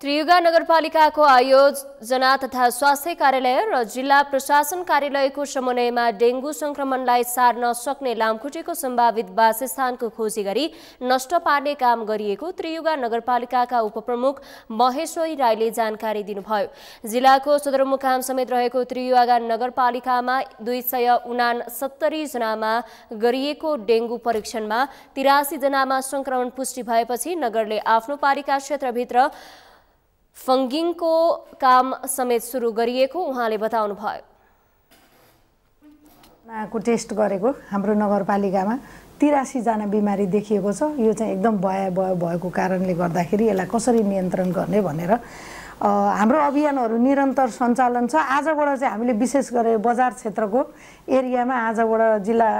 त्रियुगा नगरपालिकाको आयोजना तथा स्वास्थ्य कार्यालय र जिल्ला प्रशासन कार्यालयको समन्वयमा डेङ्गु संक्रमणलाई सार्न सक्ने लामखुट्टेको सम्भावित वासस्थानको खोजी गरी नष्ट पार्ने काम गरिएको त्रियुगा नगरपालिकाका उपप्रमुख महेश्वरी राईले जानकारी दिनुभयो। जिल्लाको सदरमुकाम समेत रहेको त्रियुगा नगरपालिकामा 269 जनामा गरिएको डेङ्गु परीक्षणमा 83 जनामा संक्रमण पुष्टि भएपछि नगरले आफ्नो पालिका क्षेत्रभित्र फङ्गिङको काम समेत सुरु गरिएको उहाँले बताउनु भयो। को टेस्ट गरेको हाम्रो नगरपालिकामा 83 जना बिमारी देखिएको छ। यो चाहिँ एकदम भयावह भएको कारणले गर्दाखेरि यसलाई कसरी नियन्त्रण गर्ने भनेर हाम्रो अभियानहरू निरन्तर सञ्चालन छ। आजबाट चाहिँ हामीले विशेष गरी बजार क्षेत्रको एरियामा आजबाट जिल्ला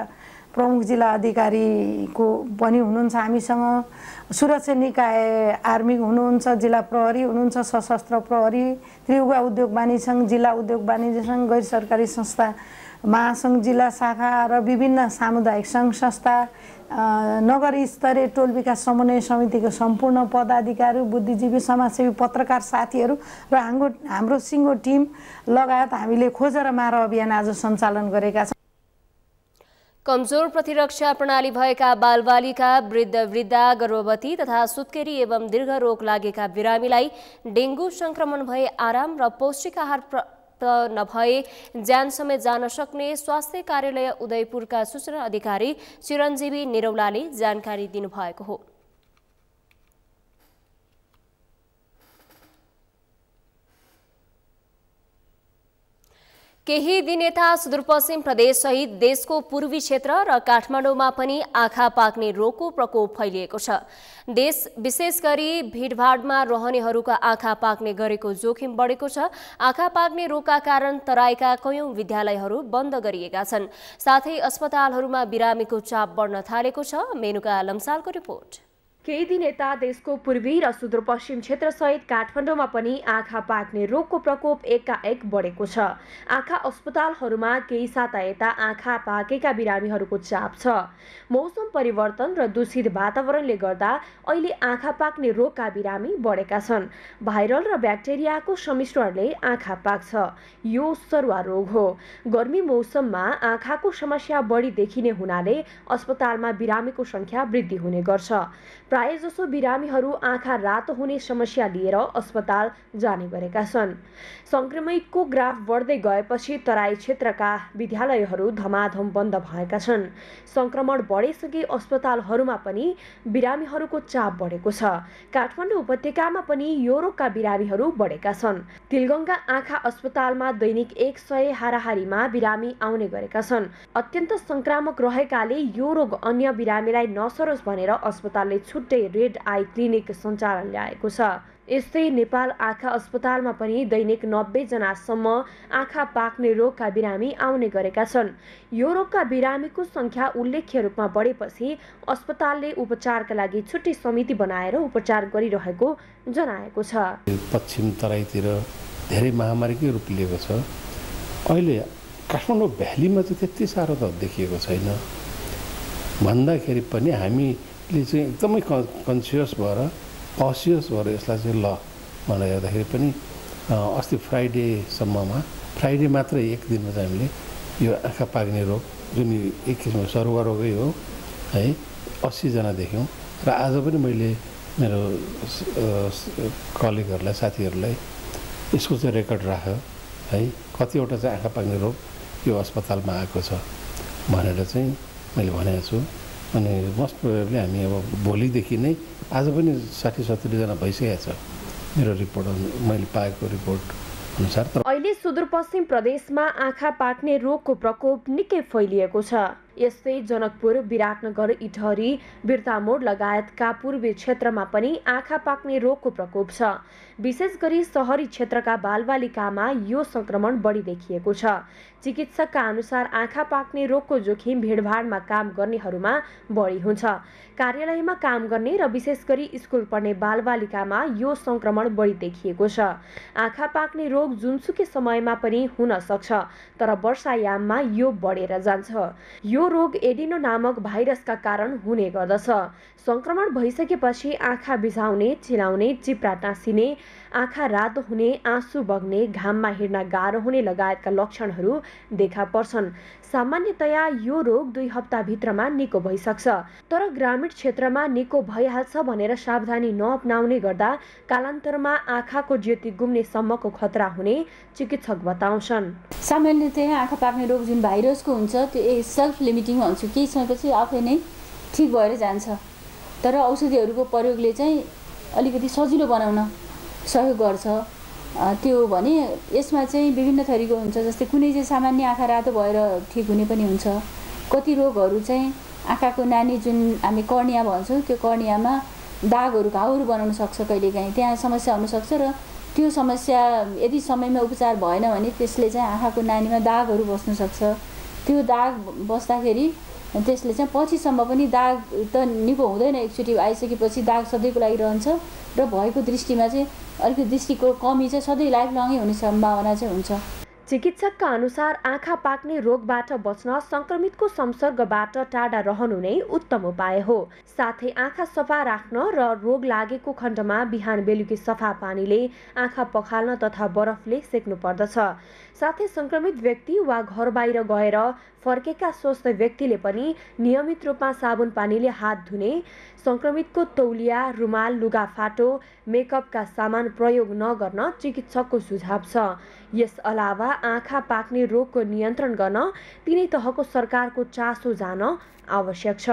प्रमुख जिल्ला अधिकारीको पनि हुनुहुन्छ हामीसँग, सुरक्षा निकाय आर्मी हुनुहुन्छ, जिल्ला प्रहरी हुनुहुन्छ, सशस्त्र प्रहरी, त्रियुगा उद्योग वाणिज्य सङ्घ, जिल्ला उद्योग वाणिज्य सङ्घ, गैर सरकारी संस्था महासङ्घ जिल्ला शाखा र विभिन्न सामुदायिक सङ्घ संस्था, नगर स्तरीय टोल विकास समन्वय समितिको सम्पूर्ण पदाधिकारी, बुद्धिजीवी, समाजसेवी, पत्रकार साथीहरू र हाम्रो सिङ्गो टिम लगायत हामीले खोज र मार अभियान आज सञ्चालन गरेका छौँ। कमजोर प्रतिरक्षा प्रणाली भएका बालबालिका, वृद्ध वृद्धा, गर्भवती तथा सुत्केरी एवं दीर्घ रोग लागेका बिरामीलाई डेङ्गु संक्रमण भए आराम र पौष्टिक आहार प्राप्त नभए ज्यान समेत जान सक्ने स्वास्थ्य कार्यालय उदयपुरका सूचना अधिकारी चिरञ्जीवी निरौलाले जानकारी दिनुभएको हो। केही दिन यता सुदूरपश्चिम प्रदेश सहित देशको पूर्वी क्षेत्र र काठमाडौँमा पनि आँखा पाक्ने रोगको प्रकोप फैलिएको छ। देश विशेष गरी भिडभाडमा रहनेहरूका आँखा पाक्ने गरेको जोखिम बढेको छ। आँखा पाक्ने रोगका कारण तराईका कयौं विद्यालयहरू बन्द गरिएका छन्। साथै अस्पतालहरूमा बिरामीको चाप बढ्न थालेको छ। मेनुका लम्सालको रिपोर्ट। केही दिन यता देशको पूर्वी र सुदूरपश्चिम क्षेत्रसहित काठमाडौँमा पनि आँखा पाक्ने रोगको प्रकोप एकाएक बढेको छ। आँखा अस्पतालहरूमा केही साता यता आँखा पाकेका बिरामीहरूको चाप छ। मौसम परिवर्तन र दूषित वातावरणले गर्दा अहिले आँखा पाक्ने रोगका बिरामी बढेका छन्। भाइरल र ब्याक्टेरियाको सम्मिश्रणले आँखा पाक्छ। यो सरुवा रोग हो। गर्मी मौसममा आँखाको समस्या बढी देखिने हुनाले अस्पतालमा बिरामीको संख्या वृद्धि हुने गर्छ। प्रायजसो बिरामीहरू आँखा रातो हुने समस्या लिएर अस्पताल जाने गरेका छन्। संक्रमितको ग्राफ बढ्दै गएपछि तराई क्षेत्रका विद्यालयहरू धमाधम बन्द भएका छन्। संक्रमण बढेसँगै अस्पतालहरूमा पनि बिरामीहरूको चाप बढेको छ। काठमाडौँ उपत्यकामा पनि यो रोगका बिरामीहरू बढेका छन्। तिलगङ्गा आँखा अस्पतालमा दैनिक 100 हाराहारीमा बिरामी आउने गरेका छन्। अत्यन्त संक्रामक रहेकाले यो रोग अन्य बिरामीलाई नसरोस् भनेर अस्पतालले छुट्टै रेड आई क्लिनिक सञ्चालन ल्याएको छ। यस्तै नेपाल आँखा अस्पतालमा पनि दैनिक 90 जनासम्म आँखा पाक्ने रोगका बिरामी आउने गरेका छन्। यो रोगका बिरामीको संख्या उल्लेख्य रूपमा बढेपछि अस्पतालले उपचारका लागि छुट्टै समिति बनाएर उपचार गरिरहेको जनाएको छ। पश्चिम तराईतिर धेरै महामारीकै रूप लिएको छ। अहिले काठमाडौँ भ्यालीमा चाहिँ त्यति साह्रो त देखिएको छैन भन्दाखेरि पनि हामीले चाहिँ एकदमै कन्सियस भएर कसियस भएर यसलाई चाहिँ ल भनेर हेर्दाखेरि पनि अस्ति फ्राइडे मात्रै एक दिनमा चाहिँ हामीले यो आँखा पाक्ने रोग जुन एक किसिमको सरुवा रोगै हो है 80 जना देख्यौँ। र आज पनि मैले मेरो कलिगहरूलाई साथीहरूलाई यसको चाहिँ रेकर्ड राख्यो है कतिवटा चाहिँ आँखा पाक्ने रोग यो अस्पतालमा आएको छ भनेर चाहिँ मैले भनेको छु। अनि मोस्ट प्रोबेबली हामी अब भोलिदेखि नै आज पनि 60-70 जना भइसकेको छ मेरो रिपोर्ट मैले पाएको रिपोर्ट अनुसार। अहिले सुदूरपश्चिम प्रदेशमा आँखा पाक्ने रोगको प्रकोप निकै फैलिएको छ। यस्तै जनकपुर, विराटनगर, इटहरी, बिर्तामोड लगायतका पूर्वी क्षेत्रमा पनि आँखा पाक्ने रोगको प्रकोप छ। विशेष गरी सहरी क्षेत्रका बालबालिकामा यो संक्रमण बढी देखिएको छ। चिकित्सकका अनुसार आँखा पाक्ने रोगको जोखिम भिडभाडमा काम गर्नेहरूमा बढी हुन्छ। कार्यालयमा काम गर्ने र विशेष गरी स्कुल पढ्ने बालबालिकामा यो संक्रमण बढी देखिएको छ। आँखा पाक्ने रोग जुनसुकै समयमा पनि हुन सक्छ, तर वर्षायाममा यो बढेर जान्छ। यो रोग एडिनो नामक भाइरसका कारण हुने गर्दछ। संक्रमण भइसकेपछि आँखा बिझाउने, चिलाउने, चिप्रा टाँसिने, आँखा रातो हुने, आँसु बग्ने, घाममा हिँड्न गाह्रो हुने लगायतका लक्षणहरू देखा पर्छन्। सामान्यतया यो रोग 2 हप्ताभित्रमा निको भइसक्छ, तर ग्रामीण क्षेत्रमा निको भइहाल्छ भनेर सावधानी नअपनाउने गर्दा कालान्तरमा आँखाको ज्योति गुम्ने सम्मको खतरा हुने चिकित्सक बताउँछन्। सामान्यतया आँखा पाक्ने रोग जुन भाइरसको हुन्छ त्यो सेल्फ लिमिटिङ हुन्छ, केही समयपछि आफै नै ठिक भएर जान्छ। तर औषधिहरूको प्रयोगले चाहिँ अलिकति सजिलो बनाउन सहयोग गर्छ। त्यो भने यसमा चाहिँ विभिन्न थरीको हुन्छ, जस्तै कुनै चाहिँ सामान्य आँखा रातो भएर ठिक हुने पनि हुन्छ। कति रोगहरू चाहिँ आँखाको नानी जुन हामी कर्निया भन्छौँ त्यो कर्नियामा दागहरू, घाउहरू बनाउन सक्छ, कहिलेकाहीँ त्यहाँ समस्या हुनसक्छ र त्यो समस्या यदि समयमा उपचार भएन भने त्यसले चाहिँ आँखाको नानीमा दागहरू बस्न सक्छ। त्यो दाग बस्दाखेरि त्यसले चाहिँ पछिसम्म पनि दाग त निको हुँदैन, एकचोटि आइसकेपछि दाग सधैँको लागि रहन्छ र भएको दृष्टिमा चाहिँ अलिकति दृष्टिको कमी चाहिँ सधैँ लाइफ लङै हुने सम्भावना चाहिँ हुन्छ। चिकित्सकका अनुसार आँखा पाक्ने रोगबाट बच्न संक्रमितको संसर्गबाट टाढा रहनु नै उत्तम उपाय हो। साथै आँखा सफा राख्न र रोग लागेको खण्डमा बिहान बेलुकी सफा पानीले आँखा पखाल्न तथा बरफले सेक्नु पर्दछ। साथै संक्रमित व्यक्ति वा घर बाहिर गएर फर्केका स्वस्थ व्यक्तिले पनि नियमित रूपमा साबुन पानीले हात धुने, संक्रमितको तौलिया, रुमाल, लुगाफाटो, मेकअपका सामान प्रयोग नगर्न चिकित्सकको सुझाव छ। यस अलावा आँखा पाक्ने रोगको नियन्त्रण गर्न तिनै तहको सरकारको चासो जान आवश्यक छ।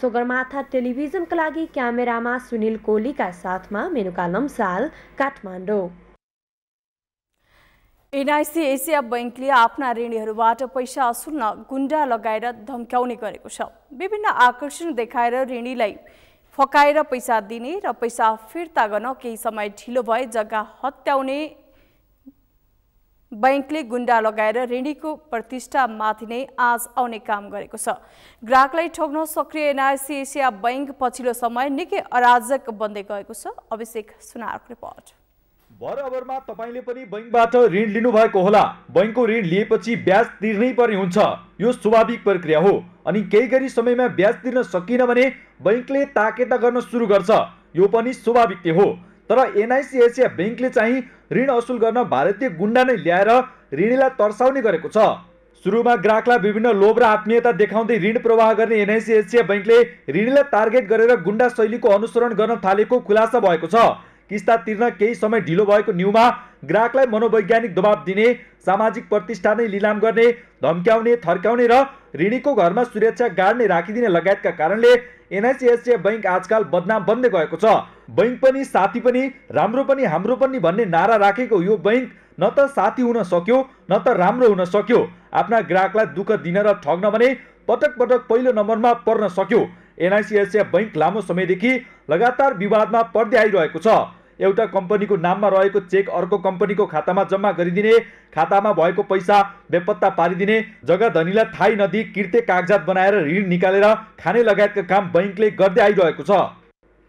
सगरमाथा टेलिभिजनका लागि क्यामेरामा सुनिल कोलीका साथमा मेनुका लम्साल, काठमाडौँ। एनआईसी एसिया बैंकले आफ्ना ऋणीहरूबाट पैसा असुल्न गुण्डा लगाएर धम्क्याउने गरेको छ। विभिन्न आकर्षण देखाएर ऋणीलाई फकाएर पैसा दिने र पैसा फिर्ता गर्न केही समय ढिलो भए जग्गा हत्याउने बैंकले गुण्डा लगाएर ऋणीको प्रतिष्ठामाथि नै आँच आउने काम गरेको छ। ग्राहकलाई ठग्न सक्रिय एनआइसी एसिया बैंक पछिल्लो समय निकै अराजक बन्दै गएको छ। अभिषेक सुनारको रिपोर्ट। बराबरमा तपाईले पनि बैंकबाट ऋण लिनुभएको होला। बैंकको ऋण लिएपछि ब्याज तिर्नै पर्ने हुन्छ। यो स्वाभाविक प्रक्रिया हो। अनि केही गरी समयमा ब्याज तिर्न सकिन भने बैंकले ताकेता गर्न सुरु गर्छ। यो पनि स्वाभाविक हो। तर एनआइसी एसिया बैंकले चाहिँ ऋण असुल गर्न भारतीय गुण्डा नै ल्याएर ऋणीलाई तर्साउने गरेको छ। सुरुमा ग्राहकलाई विभिन्न लोभ र आत्मीयता देखाउँदै ऋण प्रवाह गर्ने एनआइसी एसिया बैंकले ऋणीलाई टार्गेट गरेर गुण्डा शैलीको अनुसरण गर्न थालेको खुलासा भएको छ। किस्ता तिर्न केही समय ढिलो भएको न्यूमा ग्राहकलाई मनोवैज्ञानिक दबाब दिने, सामाजिक प्रतिष्ठानै लिलाम गर्ने, धम्क्याउने, थर्काउने र ऋणीको घरमा सुरक्षा गार्ड नै राखिदिने लगायतका कारणले एनआइसी एसिया बैंक आजकल बदनाम बन्दै गएको छ। बैंक पनि साथी पनि, राम्रो पनि हाम्रो पनि भन्ने नारा राखेको यो बैंक न त साथी हुन सक्यो न त राम्रो हुन सक्यो। आफ्ना ग्राहकलाई दुःख दिन र ठग्न भने पटक पटक पहिलो नम्बरमा पर्न सक्यो। एनआइसी एसिया बैंक लामो समयदेखि लगातार विवादमा पर्दै आइरहेको छ। एउटा कम्पनीको नाममा रहेको चेक अर्को कम्पनीको खातामा जम्मा गरिदिने, खातामा भएको पैसा बेपत्ता पारिदिने, जग्गा धनीलाई थाहै नदिई किर्ते कागजात बनाएर ऋण निकालेर खाने लगायतका काम बैंकले गर्दै आइरहेको छ।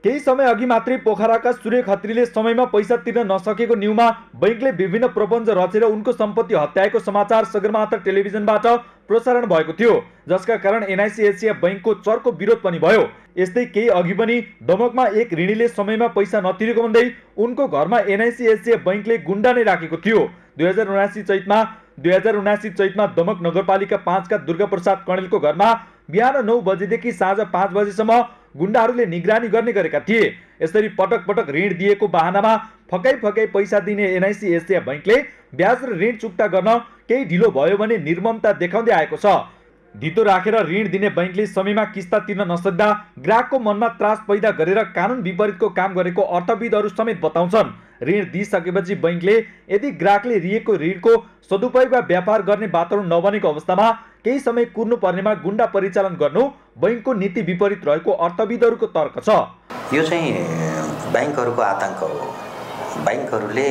केही समय अघि मात्रै पोखराका सूर्य खत्रीले समयमा पैसा तिर्न नसकेको न्यूमा बैंकले विभिन्न प्रबन्ध रचेर उनको सम्पत्ति हत्याएको समाचार सगरमाथा टेलिभिजनबाट प्रसारण भएको थियो, जसका कारण एनआइसी एसिया बैंकको चर्को विरोध पनि भयो। यस्तै केही अघि पनि दमकमा एक ऋणीले समयमा पैसा नतिरेको भन्दै उनको घरमा एनआइसी एसिया बैंकले गुण्डा नै राखेको थियो। 2079 चैतमा दमक नगरपालिका 5 का दुर्गा प्रसाद कणेलको घरमा बिहान 9 बजेदेखि साँझ 5 बजेसम्म गुण्डाहरूले निगरानी गर्ने गरेका थिए। यसरी पटक पटक ऋण दिएको बहानामा फकाई पैसा दिने एनआइसी एसिया बैंकले ब्याज र ऋण चुक्ता गर्न केही ढिलो भयो भने निर्ममता देखाउँदै आएको छ। धितो राखेर ऋण दिने बैंकले समयमा किस्ता तिर्न नसक्दा ग्राहकको मनमा त्रास पैदा गरेर कानुन विपरीतको काम गरेको अर्थविदहरू समेत बताउँछन्। ऋण दिइसकेपछि बैंकले यदि ग्राहकले लिएको ऋणको सदुपयोग वा व्यापार गर्ने वातावरण नबनेको अवस्थामा केही समय कुर्नु पर्नेमा गुण्डा परिचालन गर्नु बैंकको नीति विपरीत रहेको अर्थविदहरूको तर्क छ। यो चाहिँ बैंकहरूको आतंक हो। बैंकहरूले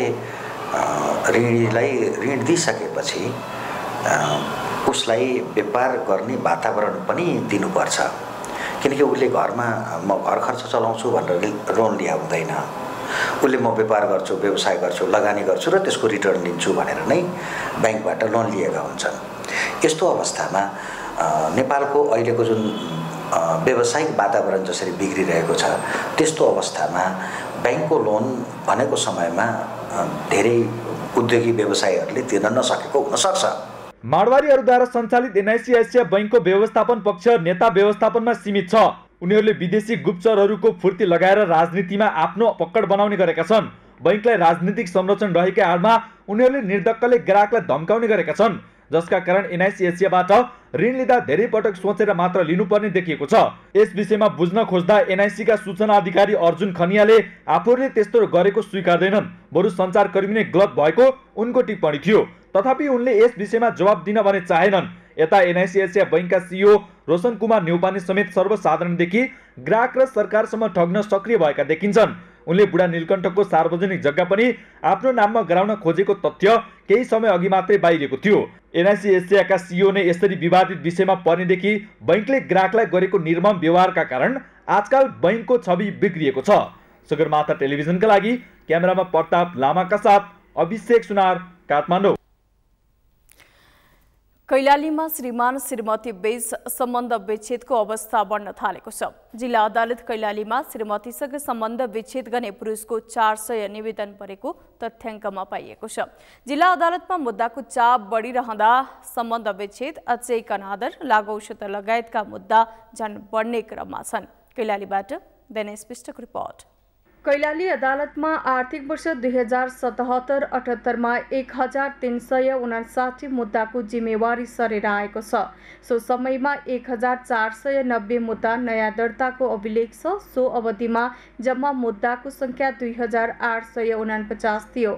ऋणीलाई ऋण दिइसकेपछि उसलाई व्यापार गर्ने वातावरण पनि दिनुपर्छ। किनकि उसले घरमा म घर खर्च चलाउँछु भनेर लोन लिया हुँदैन। उसले म व्यापार गर्छु, व्यवसाय गर्छु, लगानी गर्छु र त्यसको रिटर्न लिन्छु भनेर नै बैंकबाट लोन लिएका हुन्छन्। यस्तो अवस्थामा नेपालको अहिलेको जुन व्यावसायिक वातावरण जसरी बिग्रिरहेको छ, त्यस्तो अवस्थामा बैंकको लोन भनेको समयमा धेरै उद्योगी व्यवसायीहरूले तिर्न नसकेको हुन सक्छ। माडवारीहरूद्वारा सञ्चालित एनआइसी एसिया बैंकको व्यवस्थापन पक्ष नेता व्यवस्थापनमा सीमित छ। उनीहरूले विदेशी गुप्तचरहरूको फुर्ती लगाएर राजनीतिमा आफ्नो पकड बनाउने गरेका छन्। बैंकलाई राजनीतिक संरक्षण रहेकै आडमा उनीहरूले निर्धक्कले ग्राहकलाई धम्काउने गरेका छन्, जसका कारण एनआइसी एसियाबाट ऋण लिँदा धेरै पटक सोचेर मात्र लिनुपर्ने देखिएको छ। यस विषयमा बुझ्न खोज्दा एनआइसीका सूचना अधिकारी अर्जुन खनियाले आफूहरूले त्यस्तो गरेको स्वीकार्दैनन्, बरु सञ्चारकर्मी नै गलत भएको उनको टिप्पणी थियो। तथापि उनले यस विषयमा जवाब दिन भने चाहेनन्। यता एनआइसी एसिया बैंकका सीईओ रोशन कुमार न्यौपाने समेत सर्वसाधारणदेखि ग्राहक र सरकारसम्म ठग्न सक्रिय भएका देखिन्छन्। उनले बुढा नीलकण्ठको सार्वजनिक जग्गा पनि आफ्नो नाममा गराउन खोजेको तथ्य केही समय अघि मात्रै बाहिरिएको थियो। एनआइसी एसियाका सीईओ नै यसरी विवादित विषयमा पर्नेदेखि बैंकले ग्राहकलाई गरेको निर्मम व्यवहारका कारण आजकल बैंकको छवि बिग्रिएको छ। सगरमाथा टेलिभिजनका लागि क्यामेरामा प्रताप लामाका साथ अभिषेक सुनार, काठमाडौँ। कैलालीमा श्रीमान श्रीमती बीच सम्बन्ध विच्छेदको अवस्था बढ्न थालेको छ। जिल्ला अदालत कैलालीमा श्रीमतीसँग सम्बन्ध विच्छेद गर्ने पुरुषको 400 निवेदन परेको तथ्याङ्कमा पाइएको छ। जिल्ला अदालतमा मुद्दाको चाप बढिरहँदा सम्बन्ध विच्छेद, अचेक अनादर, लागु औषध लगायतका मुद्दा झन् बढ्ने क्रममा छन्। कैलालीबाट दिनेश विष्टको रिपोर्ट। कैलाली अदालतमा आर्थिक वर्ष 2077-78 मा 1359 मुद्दाको जिम्मेवारी सरेर आएको छ। सो समयमा 1490 मुद्दा नयाँ दर्ताको अभिलेख छ। सो अवधिमा जम्मा मुद्दाको संख्या 2849 थियो।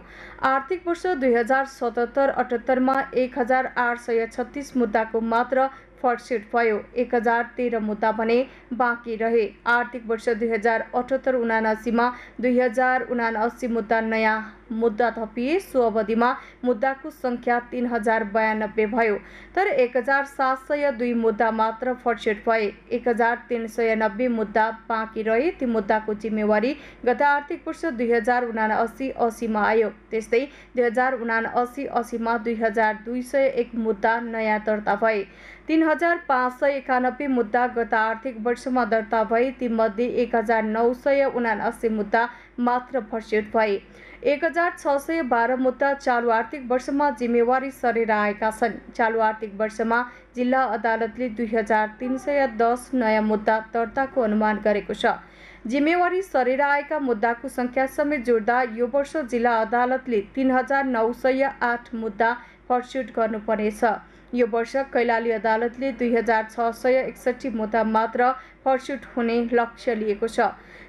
आर्थिक वर्ष 2077-78 मा 1836 मुद्दाको मात्र फर्सेट भयो। 1013 मुद्दा भने बाँकी रहे। आर्थिक वर्ष 2078-79 मा 2079 मुद्दा नयाँ मुद्दा थपिए। सो अवधिमा मुद्दाको संख्या 3092 भयो, तर 1702 मुद्दा मात्र फर्सेट भए। 1390 मुद्दा बाँकी रहे। ती मुद्दाको जिम्मेवारी गत आर्थिक वर्ष 2079-80 मा आयो। त्यस्तै 2079-80 मा 2201 मुद्दा नयाँ दर्ता भए। 3591 मुद्दा गत आर्थिक वर्षमा दर्ता भए। तीमध्ये 1979 मुद्दा मात्र फर्सेट भए। 1612 मुद्दा चालु आर्थिक वर्षमा जिम्मेवारी सरेर आएका छन्। चालु आर्थिक वर्षमा जिल्ला अदालतले 2310 नयाँ मुद्दा दर्ताको अनुमान गरेको छ। जिम्मेवारी सरेर आएका मुद्दाको संख्या समेत जोड्दा यो वर्ष जिल्ला अदालतले 3908 मुद्दा फर्सेट गर्नुपर्नेछ। यो वर्ष कैलाली अदालतले 2661 मुद्दा मात्र फर्सेट हुने लक्ष्य लिएको छ।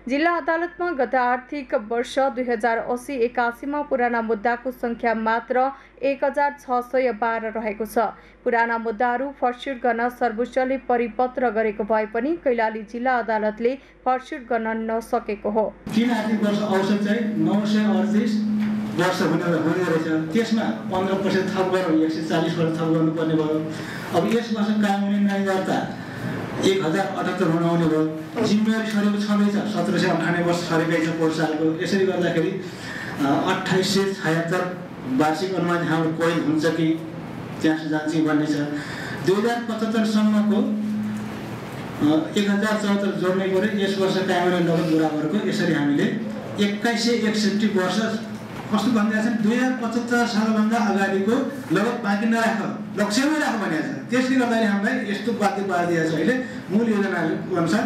जिल्ला अदालतमा गत आर्थिक वर्ष 2080-81 मा पुराना मुद्दाको संख्या मात्र 1612 रहेको छ। पुराना मुद्दाहरू फर्सेट गर्न सर्वोच्चले परिपत्र गरेको भए पनि कैलाली जिल्ला अदालतले फर्सेट गर्न नसकेको हो। 3 आर्थिक वर्ष औसत चाहिँ 938 वर्ष हुने रहेछ। त्यसमा 15% थप गरेर 140 वर्ष थप गर्नुपर्ने भयो। अब यस वर्ष कानुनी न्याय दर्ता 1078 हुन आउने भयो। जिम्मेवारी सरेको छँदैछ, 1798 वर्ष सरेकै छ पोहोर सालको। यसरी गर्दाखेरि 2876 वार्षिक अनुमान हाम्रो कोइल हुन्छ कि त्यहाँ जान्छ भन्ने छ। 2075 सम्मको 1074 जोड्नै पर्यो। यस वर्ष कानुनी नगद बराबरको यसरी हामीले 2161 वर्ष कस्तो भनिरहेको छ 2075 सालभन्दा अगाडिको लगभग बाँकी नराख, लक्ष्यमै राख भनेको छ। त्यसले गर्दाखेरि हामीलाई यस्तो बाध्य पारिदिएको छ। अहिले मूल योजनाको अनुसार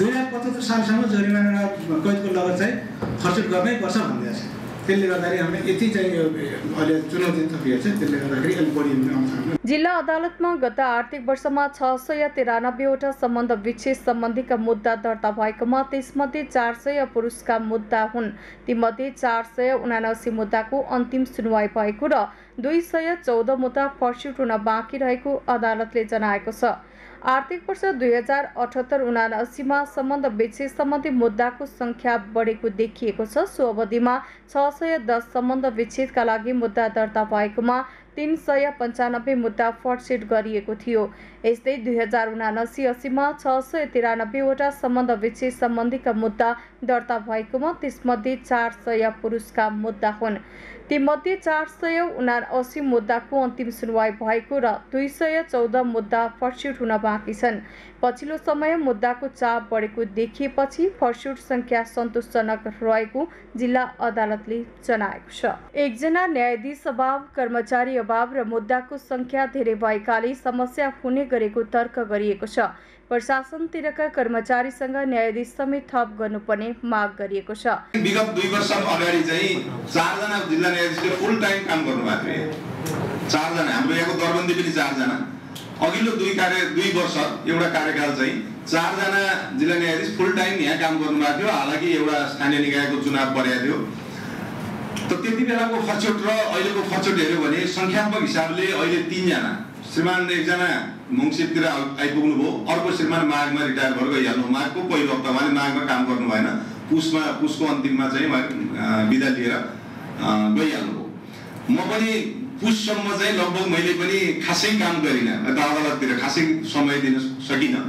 2075 सालसम्म जरिमाना कैदको लगत चाहिँ फर्सेट गर्नै पर्छ भनिदिएको छ। त्यसले गर्दाखेरि हामीले यति चाहिँ अहिले चुनौती थपिएको छ। त्यसले गर्दाखेरि अलिक बढी आउँछ। जिल्ला अदालतमा गत आर्थिक वर्षमा 693 वटा सम्बन्ध विच्छेद सम्बन्धीका मुद्दा दर्ता भएकोमा त्यसमध्ये 400 पुरुषका मुद्दा हुन्। तीमध्ये 479 मुद्दाको अन्तिम सुनवाई भएको र 214 मुद्दा फर्सेट हुन बाँकी रहेको अदालतले जनाएको छ। आर्थिक वर्ष 2078-79 मा सम्बन्ध विच्छेद सम्बन्धी मुद्दाको संख्या बढेको देखिएको छ। सो अवधिमा 610 सम्बन्ध विच्छेदका लागि मुद्दा दर्ता भएकोमा 395 मुद्दा फर्सेट गरिएको थियो। यस्तै 2079-80 मा 693 वटा सम्बन्ध विच्छेद सम्बन्धीका मुद्दा दर्ता भएकोमा त्यसमध्ये 400 पुरुषका मुद्दा हुन्। तीमध्ये 479 मुद्दाको अन्तिम सुनवाई भएको र 214 मुद्दा फर्सेट हुन बाँकी छन्। पछिल्लो समय मुद्दाको चाप बढेको देखिएपछि फर्सेट संख्या सन्तोषजनक रहेको जिल्ला अदालतले जनाएको छ। एकजना न्यायाधीश अभाव, कर्मचारी अभाव र मुद्दाको संख्या धेरै भएकाले समस्या हुने गरेको तर्क गरिएको छ। प्रशासनतिरका कर्मचारीसँग न्यायाधीश समेत थप गर्नुपर्ने माग गरिएको छ। विगत 2 वर्ष अगाडि चाहिँ 4 जना जिल्ला न्यायाधीशले फुल टाइम काम गर्नुभएको थियो। 4 जना, हाम्रो यहाँको दरबन्दी पनि 4 जना। अघिल्लो 2 वर्ष एउटा कार्यकाल चाहिँ 4 जना जिल्ला न्यायाधीश फुल टाइम यहाँ काम गर्नुभएको थियो। हालाकि एउटा स्थानीय निकायको चुनाव परेको थियो। त त्यति बेलाको फर्सेट र अहिलेको फर्सेट हेर्यो भने संख्यात्मक हिसाबले अहिले 3 जना, श्रीमान एकजना मङ्सिरतिर आइपुग्नु भयो, अर्को श्रीमान माघमा रिटायर भएर गइहाल्नु। माघको पहिलो हप्तामा माघमा काम गर्नु भएन, पुसको अन्तिममा चाहिँ बिदा लिएर गइहाल्नु भयो। म पनि पुससम्म चाहिँ लगभग मैले पनि खासै काम गरिनँ, अदालततिर खासै समय दिन सकिनँ।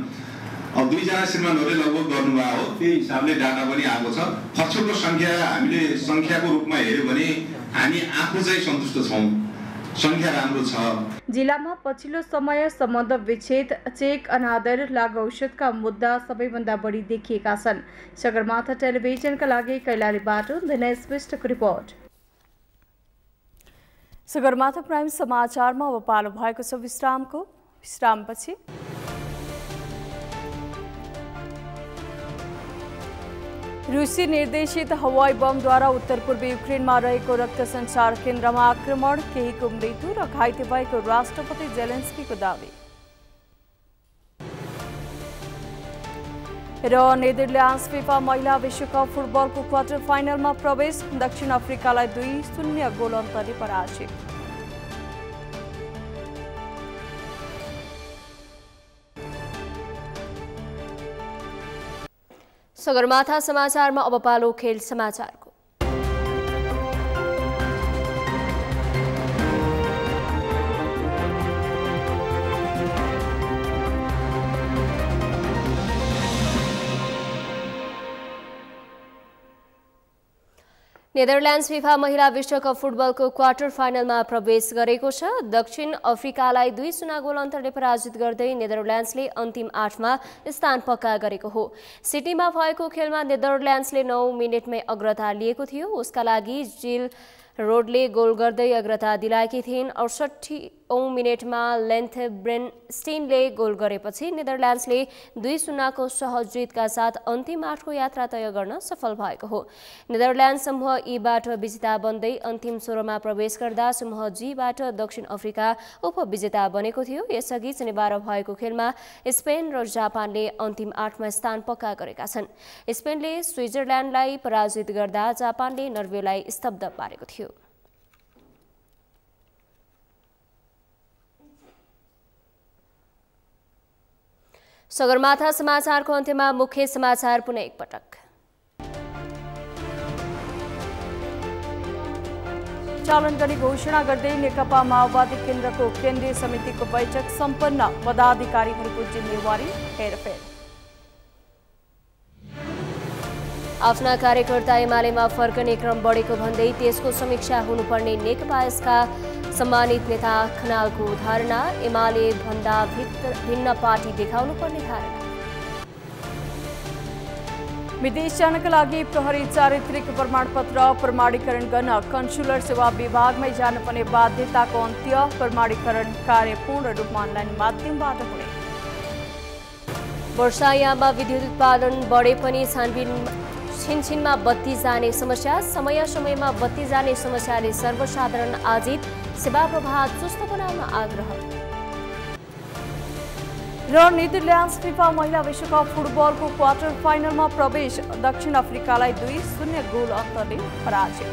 अब 2 जना श्रीमानहरूले लगभग गर्नुभएको हो। त्यही हिसाबले डाटा पनि आएको छ। फर्सेटको संख्या हामीले संख्याको रूपमा हेऱ्यो भने हामी आफू चाहिँ सन्तुष्ट छौँ, संख्या राम्रो छ। जिल्लामा पछिल्लो समय सम्बन्ध विच्छेद, चेक अनादर, लागु औषधका मुद्दा सबैभन्दा बढी देखिएका छन्। सगरमाथा टेलिभिजनका लागि कैलालीबाट दिनेश विष्टको रिपोर्ट। सगरमाथा प्राइम समाचारमा अब पालो भएको छ विश्रामको। विश्रामपछि रूसी निर्देशित हवाई बमद्वारा उत्तर पूर्वी युक्रेनमा रहेको रक्त सञ्चार केन्द्रमा आक्रमण, केहीको मृत्यु र घाइते भएको राष्ट्रपति जेलेन्स्कीको दावी। र नेदरल्यान्ड्स फिफा महिला विश्वकप फुटबलको क्वार्टर फाइनलमा प्रवेश, दक्षिण अफ्रिकालाई 2-0 गोल अन्तरले पराजित। सगरमाथा समाचारमा अब पालो खेल समाचारको। नेदरल्यान्ड्स फिफा महिला विश्वकप फुटबलको क्वार्टर फाइनलमा प्रवेश गरेको छ। दक्षिण अफ्रिकालाई 2-0 गोल अन्तरले पराजित गर्दै नेदरल्यान्ड्सले अन्तिम 8मा स्थान पक्का गरेको हो। सिडनीमा भएको खेलमा नेदरल्यान्ड्सले 9 मिनेटमै अग्रता लिएको थियो। उसका लागि जिल रोडले गोल गर्दै अग्रता दिलाएकी थिइन्। 68औं मिनेटमा लेन्थ ब्रेनस्टेनले गोल गरेपछि नेदरल्यान्ड्सले 2-0 को सहज जितका साथ अन्तिम 8को यात्रा तय गर्न सफल भएको हो। नेदरल्यान्ड समूह ईबाट विजेता बन्दै अन्तिम 16मा प्रवेश गर्दा समूह जीबाट दक्षिण अफ्रिका उपविजेता बनेको थियो। यसअघि शनिबार भएको खेलमा स्पेन र जापानले अन्तिम 8मा स्थान पक्का गरेका छन्। स्पेनले स्विजरल्यान्डलाई पराजित गर्दा जापानले नर्वेलाई स्तब्ध पारेको थियो। सगरमाथा समाचारको अन्त्यमा मुख्य समाचार पुनः एकपटक। चालन गर्ने घोषणा गर्दै नेकपा माओवादी केन्द्रको केन्द्रीय समितिको बैठक सम्पन्न। पदाधिकारीहरूको जिम्मेवारी हेरफेर। आफ्ना कार्यकर्ता एमालेमा फर्कने क्रम बढेको भन्दै त्यसको समीक्षा हुनुपर्ने नेकपा यसका सम्मानित नेता खनालको धारणा। एमाले भन्दा भिन्न पार्टी देखाउनुपर्ने धारणा। विदेश जानका लागि प्रहरी चारित्रिक प्रमाणपत्र प्रमाणीकरण गर्न कन्सुलर सेवा विभागमै जानुपर्ने बाध्यताको अन्त्य। प्रमाणीकरण कार्य पूर्ण रूपमा अनलाइन माध्यमबाट हुने। वर्षायाममा विद्युत उत्पादन बढे पनि छिनछिनमा बत्ती जाने समस्या। समय समयमा बत्ती जाने समस्याले सर्वसाधारण आजित। सेवा प्रवाह चुस्त बनाउन आग्रह। र नेदरल्यान्ड्स फिफा महिला विश्वकप फुटबलको क्वार्टर फाइनलमा प्रवेश। दक्षिण अफ्रिकालाई 2-0 गोल अन्तरले पराजित।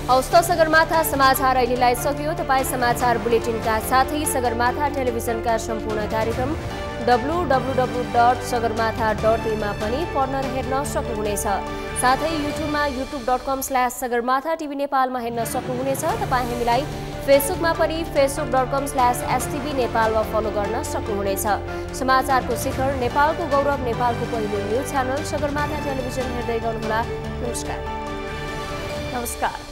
हौस् त सगरमाथा समाचार अहिलेलाई सकियो। तपाईँ समाचार बुलेटिनका साथै सगरमाथा टेलिभिजनका सम्पूर्ण कार्यक्रम www.sagarmatha.in मा पनि पढ्न र हेर्न सक्नुहुनेछ। साथै युट्युबमा youtube.com/sagarmatha TV नेपालमा हेर्न सक्नुहुनेछ। तपाईँ हामीलाई फेसबुकमा पनि facebook.com/stv नेपालमा फलो गर्न सक्नुहुनेछ। समाचारको शिखर, नेपालको गौरव, नेपालको पहिलो न्युज च्यानल सगरमाथा टेलिभिजन हेर्दै गर्नुहोला। नमस्कार।